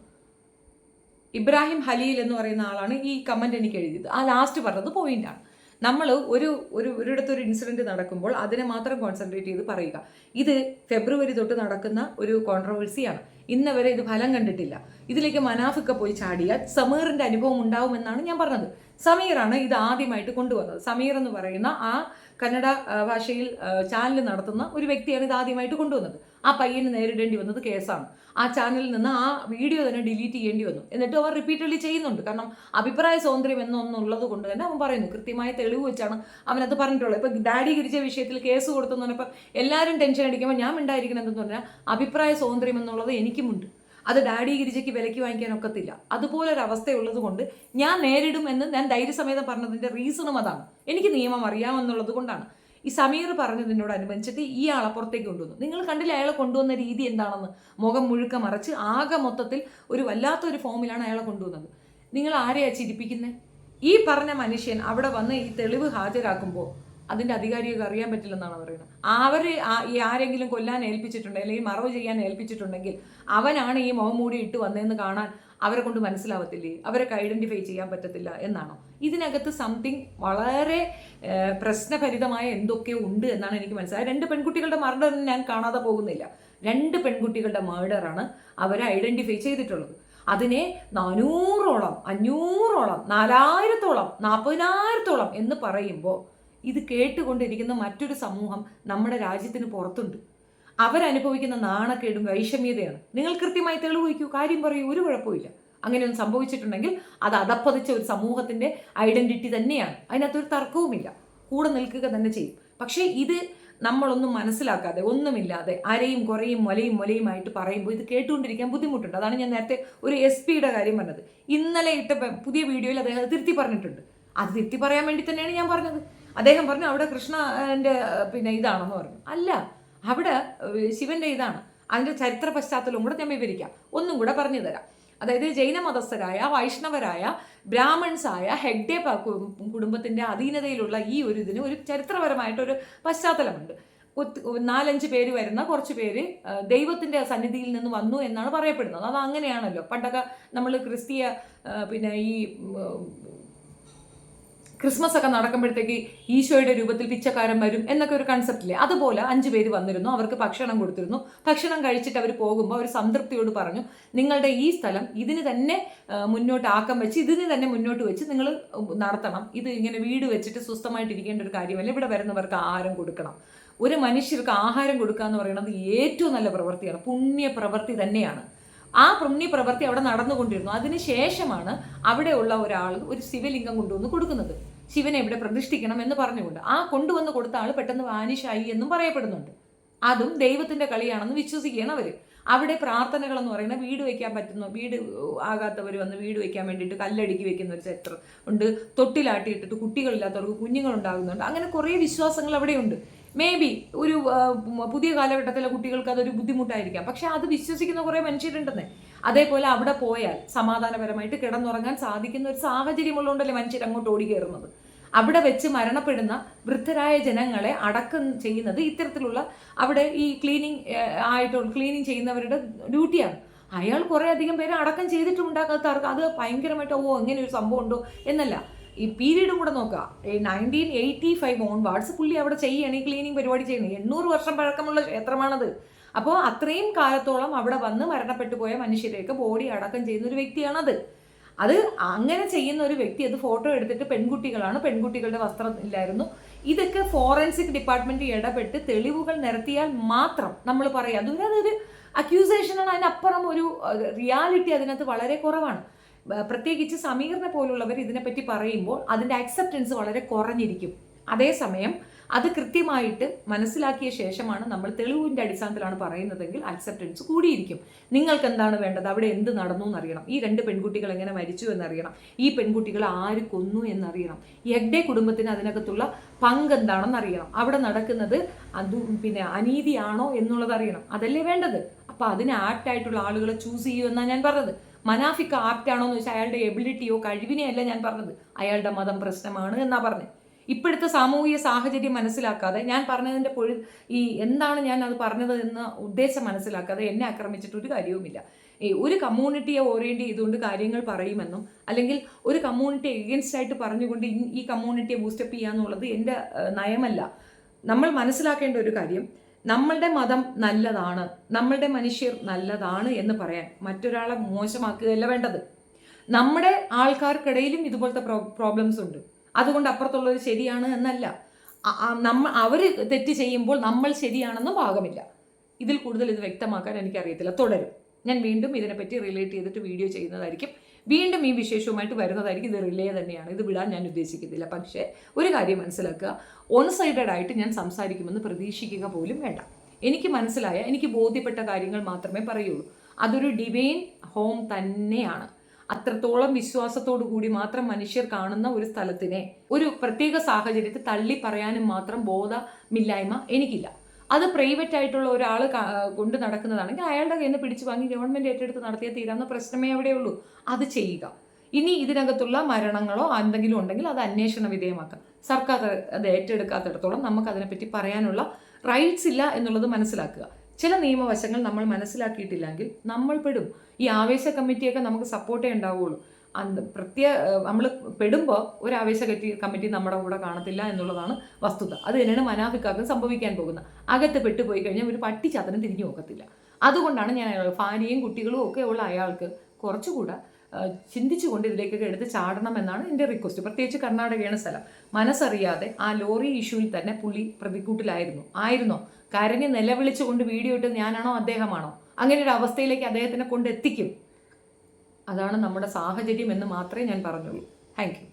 ഇബ്രാഹിം ഹലീൽ എന്ന് പറയുന്ന ആളാണ് ഈ കമന്റ് എനിക്ക് എഴുതിയത്. ആ ലാസ്റ്റ് പറഞ്ഞത് പോയിന്റാണ്. നമ്മൾ ഒരിടത്തൊരു ഇൻസിഡന്റ് നടക്കുമ്പോൾ അതിനെ മാത്രം കോൺസെൻട്രേറ്റ് ചെയ്ത് പറയുക. ഇത് ഫെബ്രുവരി തൊട്ട് നടക്കുന്ന ഒരു കോൺട്രവേഴ്സിയാണ്. ഇന്ന് വരെ ഇത് ഫലം കണ്ടിട്ടില്ല. ഇതിലേക്ക് മനാഫിക്ക പോയി ചാടിയാൽ സമീറിന്റെ അനുഭവം ഉണ്ടാവുമെന്നാണ് ഞാൻ പറഞ്ഞത്. സമീറാണ് ഇത് ആദ്യമായിട്ട് കൊണ്ടുവന്നത്. സമീർ എന്ന് പറയുന്ന ആ കന്നഡ ഭാഷയിൽ ചാനൽ നടത്തുന്ന ഒരു വ്യക്തിയാണ് ഇത് ആദ്യമായിട്ട് കൊണ്ടുവന്നത്. ആ പയ്യന് നേരിടേണ്ടി വന്നത് കേസാണ്. ആ ചാനലിൽ നിന്ന് ആ വീഡിയോ തന്നെ ഡിലീറ്റ് ചെയ്യേണ്ടി വന്നു. എന്നിട്ട് അവൻ റിപ്പീറ്റഡ്ലി ചെയ്യുന്നുണ്ട്. കാരണം അഭിപ്രായ സ്വാതന്ത്ര്യം എന്നൊന്നുള്ളത് കൊണ്ട് തന്നെ അവൻ പറയുന്നു, കൃത്യമായ തെളിവ് വെച്ചാണ് അവനത് പറഞ്ഞിട്ടുള്ളത്. ഇപ്പൊ ഡാഡി ഗിരിജ വിഷയത്തിൽ കേസ് കൊടുത്തെന്ന് പറഞ്ഞപ്പോൾ എല്ലാവരും ടെൻഷൻ അടിക്കുമ്പോൾ ഞാൻ ഉണ്ടായിരിക്കണം എന്തെന്ന് പറഞ്ഞാൽ അഭിപ്രായ സ്വാതന്ത്ര്യം എന്നുള്ളത് എനിക്കുമുണ്ട്. അത് ഡാഡി ഗിരിജയ്ക്ക് വിലയ്ക്ക് വാങ്ങിക്കാൻ ഒക്കത്തില്ല. അതുപോലെ ഒരു അവസ്ഥയുള്ളത് കൊണ്ട് ഞാൻ നേരിടും എന്ന് ഞാൻ ധൈര്യസമേതം പറഞ്ഞതിന്റെ റീസണും അതാണ്. എനിക്ക് നിയമം അറിയാമെന്നുള്ളത് കൊണ്ടാണ്. ഈ സമീർ പറഞ്ഞതിനോടനുബന്ധിച്ചിട്ട് ഈ ആളെ പുറത്തേക്ക് കൊണ്ടുവന്നു. നിങ്ങൾ കണ്ടില്ല അയാളെ കൊണ്ടുവന്ന രീതി എന്താണെന്ന്? മുഖം മുഴുക്ക മറച്ച് ആകെ മൊത്തത്തിൽ ഒരു വല്ലാത്തൊരു ഫോമിലാണ് അയാളെ കൊണ്ടുവന്നത്. നിങ്ങൾ ആരെയാ ചിരിപ്പിക്കുന്നത്? ഈ പറഞ്ഞ മനുഷ്യൻ അവിടെ വന്ന് ഈ തെളിവ് ഹാജരാക്കുമ്പോൾ അതിൻ്റെ അധികാരികൾക്ക് അറിയാൻ പറ്റില്ലെന്നാണ് പറയുന്നത്. അവർ ഈ ആരെങ്കിലും കൊല്ലാൻ ഏൽപ്പിച്ചിട്ടുണ്ടെങ്കിൽ അല്ലെങ്കിൽ മറവ് ചെയ്യാൻ ഏൽപ്പിച്ചിട്ടുണ്ടെങ്കിൽ അവനാണ് ഈ മുഖംമൂടി ഇട്ട് വന്നതെന്ന് കാണാൻ അവരെ കൊണ്ട് മനസ്സിലാവത്തില്ലേ? അവരൊക്കെ ഐഡന്റിഫൈ ചെയ്യാൻ പറ്റത്തില്ല എന്നാണോ? ഇതിനകത്ത് സംതിങ് വളരെ പ്രശ്നഭരിതമായ എന്തൊക്കെയോ ഉണ്ട് എന്നാണ് എനിക്ക് മനസ്സിലായത്. 2 പെൺകുട്ടികളുടെ മർഡർ ഞാൻ കാണാതെ പോകുന്നില്ല. 2 പെൺകുട്ടികളുടെ മർഡറാണ് അവരെ ഐഡന്റിഫൈ ചെയ്തിട്ടുള്ളത്. അതിനെ 400ഓളം 500ഓളം 4000ഓളം 40,000ഓളം എന്ന് പറയുമ്പോൾ ഇത് കേട്ടുകൊണ്ടിരിക്കുന്ന മറ്റൊരു സമൂഹം നമ്മുടെ രാജ്യത്തിന് പുറത്തുണ്ട്. അവരനുഭവിക്കുന്ന നാണക്കേടും വൈഷമ്യതയാണ്. നിങ്ങൾ കൃത്യമായി തെളിവ് വയ്ക്കൂ, കാര്യം പറയൂ, ഒരു കുഴപ്പമില്ല. അങ്ങനെയൊന്നും സംഭവിച്ചിട്ടുണ്ടെങ്കിൽ അത് അതപ്പതിച്ച ഒരു സമൂഹത്തിന്റെ ഐഡന്റിറ്റി തന്നെയാണ്. അതിനകത്തൊരു തർക്കവുമില്ല. കൂടെ നിൽക്കുക തന്നെ ചെയ്യും. പക്ഷേ ഇത് നമ്മളൊന്നും മനസ്സിലാക്കാതെ ഒന്നുമില്ലാതെ അരയും കുറയും മൊലയുമായിട്ട് പറയുമ്പോൾ ഇത് കേട്ടുകൊണ്ടിരിക്കാൻ ബുദ്ധിമുട്ടുണ്ട്. അതാണ് ഞാൻ നേരത്തെ ഒരു SP യുടെ കാര്യം പറഞ്ഞത്. ഇന്നലെ ഇട്ട പുതിയ വീഡിയോയിൽ അദ്ദേഹം തിരുത്തി പറഞ്ഞിട്ടുണ്ട്. അത് തിരുത്തി പറയാൻ വേണ്ടി തന്നെയാണ് ഞാൻ പറഞ്ഞത്. അദ്ദേഹം പറഞ്ഞു അവിടെ കൃഷ്ണന്റെ ഇതാണെന്ന് പറഞ്ഞു. അല്ല, അവിടെ ശിവന്റെ ഇതാണ്. അതിന്റെ ചരിത്ര പശ്ചാത്തലവും കൂടെ ഞാൻ വിവരിക്കാം, ഒന്നും കൂടെ പറഞ്ഞു തരാം. അതായത് ജൈനമതസ്ഥരായ, വൈഷ്ണവരായ, ബ്രാഹ്മൺസായ ഹെഗ്ഡെ കുടുംബത്തിന്റെ അധീനതയിലുള്ള ഈ ഒരു ഇതിന് ഒരു ചരിത്രപരമായിട്ടൊരു പശ്ചാത്തലമുണ്ട്. 4-5 പേര് വരുന്ന കുറച്ച് പേര് ദൈവത്തിന്റെ സന്നിധിയിൽ നിന്ന് വന്നു എന്നാണ് പറയപ്പെടുന്നത്. അത് അങ്ങനെയാണല്ലോ. പണ്ടൊക്കെ നമ്മൾ ക്രിസ്തീയ ഈ ക്രിസ്മസ് ഒക്കെ നടക്കുമ്പോഴത്തേക്ക് ഈശോയുടെ രൂപത്തിൽ പിച്ചക്കാരൻ വരും എന്നൊക്കെ ഒരു കൺസെപ്റ്റില്ലേ? അതുപോലെ 5 പേര് വന്നിരുന്നു. അവർക്ക് ഭക്ഷണം കൊടുത്തിരുന്നു. ഭക്ഷണം കഴിച്ചിട്ട് അവർ പോകുമ്പോൾ അവർ സംതൃപ്തിയോട് പറഞ്ഞു, നിങ്ങളുടെ ഈ സ്ഥലം ഇതിന് തന്നെ മുന്നോട്ട് ആക്കം വെച്ച് ഇതിന് തന്നെ മുന്നോട്ട് വെച്ച് നിങ്ങൾ നടത്തണം. ഇത് ഇങ്ങനെ വീട് വെച്ചിട്ട് സ്വസ്ഥമായിട്ടിരിക്കേണ്ട ഒരു കാര്യമല്ല. ഇവിടെ വരുന്നവർക്ക് ആഹാരം കൊടുക്കണം. ഒരു മനുഷ്യർക്ക് ആഹാരം കൊടുക്കുക എന്ന് പറയുന്നത് ഏറ്റവും നല്ല പ്രവൃത്തിയാണ്, പുണ്യ പ്രവൃത്തി തന്നെയാണ്. ആ പുണ്യപ്രവൃത്തി അവിടെ നടന്നുകൊണ്ടിരുന്നു. അതിനുശേഷമാണ് അവിടെയുള്ള ഒരാൾ ഒരു ശിവലിംഗം കൊണ്ടുവന്ന് കൊടുക്കുന്നത്. ശിവനെ ഇവിടെ പ്രതിഷ്ഠിക്കണം എന്ന് പറഞ്ഞുകൊണ്ട് ആ കൊണ്ടുവന്ന് കൊടുത്ത ആൾ പെട്ടെന്ന് വാനിഷായി എന്നും പറയപ്പെടുന്നുണ്ട്. അതും ദൈവത്തിന്റെ കളിയാണെന്ന് വിശ്വസിക്കുകയാണ് അവര്. അവിടെ പ്രാർത്ഥനകൾ എന്ന് പറയുന്നത് വീട് വെക്കാൻ പറ്റുന്ന, വീട് ആകാത്തവർ വന്ന് വീട് വെക്കാൻ വേണ്ടിയിട്ട് കല്ലടുക്കി വെക്കുന്ന ഒരു ചരിത്രം ഉണ്ട്. തൊട്ടിലാട്ടിയിട്ടിട്ട് കുട്ടികളില്ലാത്തവർക്ക് കുഞ്ഞുങ്ങൾ ഉണ്ടാകുന്നുണ്ട്. അങ്ങനെ കുറേ വിശ്വാസങ്ങൾ അവിടെയുണ്ട്. മേ ബി ഒരു പുതിയ കാലഘട്ടത്തിലെ കുട്ടികൾക്ക് അതൊരു ബുദ്ധിമുട്ടായിരിക്കാം. പക്ഷെ അത് വിശ്വസിക്കുന്ന കുറേ മനുഷ്യരുണ്ടെന്നേ. അതേപോലെ അവിടെ പോയാൽ സമാധാനപരമായിട്ട് കിടന്നുറങ്ങാൻ സാധിക്കുന്ന ഒരു സാഹചര്യമുള്ളതുകൊണ്ടല്ലേ മനുഷ്യർ അങ്ങോട്ട് ഓടിക്കയറുന്നത്. അവിടെ വെച്ച് മരണപ്പെടുന്ന വൃദ്ധരായ ജനങ്ങളെ അടക്കം ചെയ്യുന്നത് ഇത്തരത്തിലുള്ള അവിടെ ഈ ക്ലീനിങ് ചെയ്യുന്നവരുടെ ഡ്യൂട്ടിയാണ്. അയാൾ കുറേ അധികം പേരെ അടക്കം ചെയ്തിട്ടുണ്ടാക്കാത്ത അത് ഭയങ്കരമായിട്ട് എങ്ങനെ ഒരു സംഭവം ഉണ്ടോ എന്നല്ല. ഈ പീരീഡും കൂടെ നോക്കുക. 1985 ഓൺവാർഡ്സ് പുള്ളി അവിടെ ചെയ്യണം ഈ ക്ലീനിങ് പരിപാടി ചെയ്യുന്നത്. 800 വർഷം പഴക്കമുള്ള ക്ഷേത്രമാണത്. അപ്പോൾ അത്രയും കാലത്തോളം അവിടെ വന്ന് മരണപ്പെട്ടു പോയ മനുഷ്യരെയൊക്കെ ബോഡി അടക്കം ചെയ്യുന്ന ഒരു വ്യക്തിയാണത്. അത് അങ്ങനെ ചെയ്യുന്ന ഒരു വ്യക്തി അത് ഫോട്ടോ എടുത്തിട്ട് പെൺകുട്ടികളാണ്, പെൺകുട്ടികളുടെ വസ്ത്രം ഇല്ലായിരുന്നു, ഇതൊക്കെ ഫോറൻസിക് ഡിപ്പാർട്ട്മെന്റ് ഇടപെട്ട് തെളിവുകൾ നിരത്തിയാൽ മാത്രം നമ്മൾ പറയാം. അതൊരു അക്യൂസേഷനാണ്, അതിനപ്പുറം ഒരു റിയാലിറ്റി അതിനകത്ത് വളരെ കുറവാണ്. പ്രത്യേകിച്ച് സമീറിനെ പോലുള്ളവർ ഇതിനെപ്പറ്റി പറയുമ്പോൾ അതിൻ്റെ അക്സെപ്റ്റൻസ് വളരെ കുറഞ്ഞിരിക്കും. അതേസമയം അത് കൃത്യമായിട്ട് മനസ്സിലാക്കിയ ശേഷമാണ് നമ്മൾ തെളിവിൻ്റെ അടിസ്ഥാനത്തിലാണ് പറയുന്നതെങ്കിൽ അക്സെപ്റ്റൻസ് കൂടിയിരിക്കും. നിങ്ങൾക്ക് എന്താണ് വേണ്ടത്? അവിടെ എന്ത് നടന്നു എന്നറിയണം, ഈ 2 പെൺകുട്ടികൾ എങ്ങനെ മരിച്ചു എന്നറിയണം, ഈ പെൺകുട്ടികളെ ആര് കൊന്നു എന്നറിയണം, ഹെഗ്ഡെ കുടുംബത്തിന് അതിനകത്തുള്ള പങ്ക് എന്താണെന്ന് അറിയണം, അവിടെ നടക്കുന്നത് പിന്നെ അനീതിയാണോ എന്നുള്ളത് അറിയണം. അതല്ലേ വേണ്ടത്. അപ്പം അതിന് ആപ്റ്റായിട്ടുള്ള ആളുകളെ ചൂസ് ചെയ്യുമെന്നാണ് ഞാൻ പറഞ്ഞത്. മനാഫിക്ക് ആപ്റ്റാണോ എന്ന് വെച്ചാൽ അയാളുടെ എബിലിറ്റിയോ കഴിവിനെയല്ല ഞാൻ പറഞ്ഞത്, അയാളുടെ മതം പ്രശ്നമാണ് എന്നാ പറഞ്ഞത്. ഇപ്പോഴത്തെ സാമൂഹിക സാഹചര്യം മനസ്സിലാക്കാതെ ഞാൻ പറഞ്ഞതിൻ്റെ എന്താണ് ഞാൻ അത് പറഞ്ഞത് എന്ന ഉദ്ദേശം മനസ്സിലാക്കാതെ എന്നെ ആക്രമിച്ചിട്ട് ഒരു കാര്യവുമില്ല. ഒരു കമ്മ്യൂണിറ്റിയെ ഓറിയൻറ്റ് ചെയ്തുകൊണ്ട് കാര്യങ്ങൾ പറയുമെന്നും അല്ലെങ്കിൽ ഒരു കമ്മ്യൂണിറ്റി എഗൻസ്റ്റ് ആയിട്ട് പറഞ്ഞുകൊണ്ട് ഈ കമ്മ്യൂണിറ്റിയെ ബൂസ്റ്റപ്പ് ചെയ്യാന്നുള്ളത് എൻ്റെ നയമല്ല. നമ്മൾ മനസ്സിലാക്കേണ്ട ഒരു കാര്യം, നമ്മളുടെ മതം നല്ലതാണ്, നമ്മളുടെ മനുഷ്യർ നല്ലതാണ് എന്ന് പറയാൻ മറ്റൊരാളെ മോശമാക്കുകയല്ല വേണ്ടത്. നമ്മുടെ ആൾക്കാർക്കിടയിലും ഇതുപോലത്തെ പ്രോബ്ലംസ് ഉണ്ട്. അതുകൊണ്ട് അപ്പുറത്തുള്ളവർ ശരിയാണ് എന്നല്ല. അവർ തെറ്റ് ചെയ്യുമ്പോൾ നമ്മൾ ശരിയാണെന്നും ഭാഗമില്ല. ഇതിൽ കൂടുതൽ ഇത് വ്യക്തമാക്കാൻ എനിക്കറിയത്തില്ല. തുടരും. ഞാൻ വീണ്ടും ഇതിനെപ്പറ്റി റിലേറ്റ് ചെയ്തിട്ട് വീഡിയോ ചെയ്യുന്നതായിരിക്കും. വീണ്ടും ഈ വിശേഷവുമായിട്ട് വരുന്നതായിരിക്കും. ഇത് റിലേ തന്നെയാണ്, ഇത് വിടാൻ ഞാൻ ഉദ്ദേശിക്കുന്നില്ല. പക്ഷേ ഒരു കാര്യം മനസ്സിലാക്കുക, ഓൺ സൈഡഡ് ആയിട്ട് ഞാൻ സംസാരിക്കുമെന്ന് പ്രതീക്ഷിക്കുക പോലും വേണ്ട. എനിക്ക് മനസ്സിലായ, എനിക്ക് ബോധ്യപ്പെട്ട കാര്യങ്ങൾ മാത്രമേ പറയുള്ളൂ. അതൊരു ഡിവൈൻ ഹോം തന്നെയാണ്. അത്രത്തോളം വിശ്വാസത്തോടു കൂടി മാത്രം മനുഷ്യർ കാണുന്ന ഒരു സ്ഥലത്തിനെ ഒരു പ്രത്യേക സാഹചര്യത്തിൽ തള്ളി പറയാനും മാത്രം ബോധമില്ലായ്മ എനിക്കില്ല. അത് പ്രൈവറ്റ് ആയിട്ടുള്ള ഒരാൾ കൊണ്ട് നടക്കുന്നതാണെങ്കിൽ അയാളുടെ കയ്യിൽ നിന്ന് പിടിച്ചു വാങ്ങി ഗവൺമെൻറ് ഏറ്റെടുത്ത് നടത്തിയാൽ തീരാവുന്ന പ്രശ്നമേ അവിടെയുള്ളൂ. അത് ചെയ്യുക. ഇനി ഇതിനകത്തുള്ള മരണങ്ങളോ എന്തെങ്കിലും ഉണ്ടെങ്കിൽ അത് അന്വേഷണ വിധേയമാക്കാം. സർക്കാർ അത് ഏറ്റെടുക്കാത്തിടത്തോളം നമുക്ക് അതിനെപ്പറ്റി പറയാനുള്ള റൈറ്റ്സ് ഇല്ല എന്നുള്ളത് മനസ്സിലാക്കുക. ചില നിയമവശങ്ങൾ നമ്മൾ മനസ്സിലാക്കിയിട്ടില്ലെങ്കിൽ നമ്മൾ പെടും. ഈ ആവേശ കമ്മിറ്റിയൊക്കെ നമുക്ക് സപ്പോർട്ടേ ഉണ്ടാവുകയുള്ളൂ. നമ്മൾ പെടുമ്പോൾ ഒരു ആവേശ കമ്മിറ്റി നമ്മുടെ കൂടെ കാണത്തില്ല എന്നുള്ളതാണ് വസ്തുത. അത് തന്നെയാണ് മനാഫിക്കാർക്കും സംഭവിക്കാൻ പോകുന്നത്. അകത്ത് പെട്ടുപോയി കഴിഞ്ഞാൽ ഒരു പട്ടി ചതനും തിരിഞ്ഞു നോക്കത്തില്ല. അതുകൊണ്ടാണ് ഞാൻ ഭാര്യയും കുട്ടികളും ഒക്കെ ഉള്ള അയാൾക്ക് കുറച്ചുകൂടെ ചിന്തിച്ചുകൊണ്ട് ഇതിലേക്കൊക്കെ എടുത്ത് ചാടണം എന്നാണ് എൻ്റെ റിക്വസ്റ്റ്. പ്രത്യേകിച്ച് കർണാടകയാണ് സ്ഥലം. മനസ്സറിയാതെ ആ ലോറി ഇഷ്യൂവിൽ തന്നെ പുള്ളി ആയിരുന്നോ കരഞ്ഞ് നിലവിളിച്ചുകൊണ്ട് വീഡിയോ ഇട്ട് ഞാനാണോ അദ്ദേഹമാണോ? അങ്ങനെ ഒരു അവസ്ഥയിലേക്ക് അദ്ദേഹത്തിനെ കൊണ്ട് എത്തിക്കും. അതാണ് നമ്മുടെ സാഹചര്യം എന്ന് മാത്രമേ ഞാൻ പറഞ്ഞുള്ളൂ. Thank you.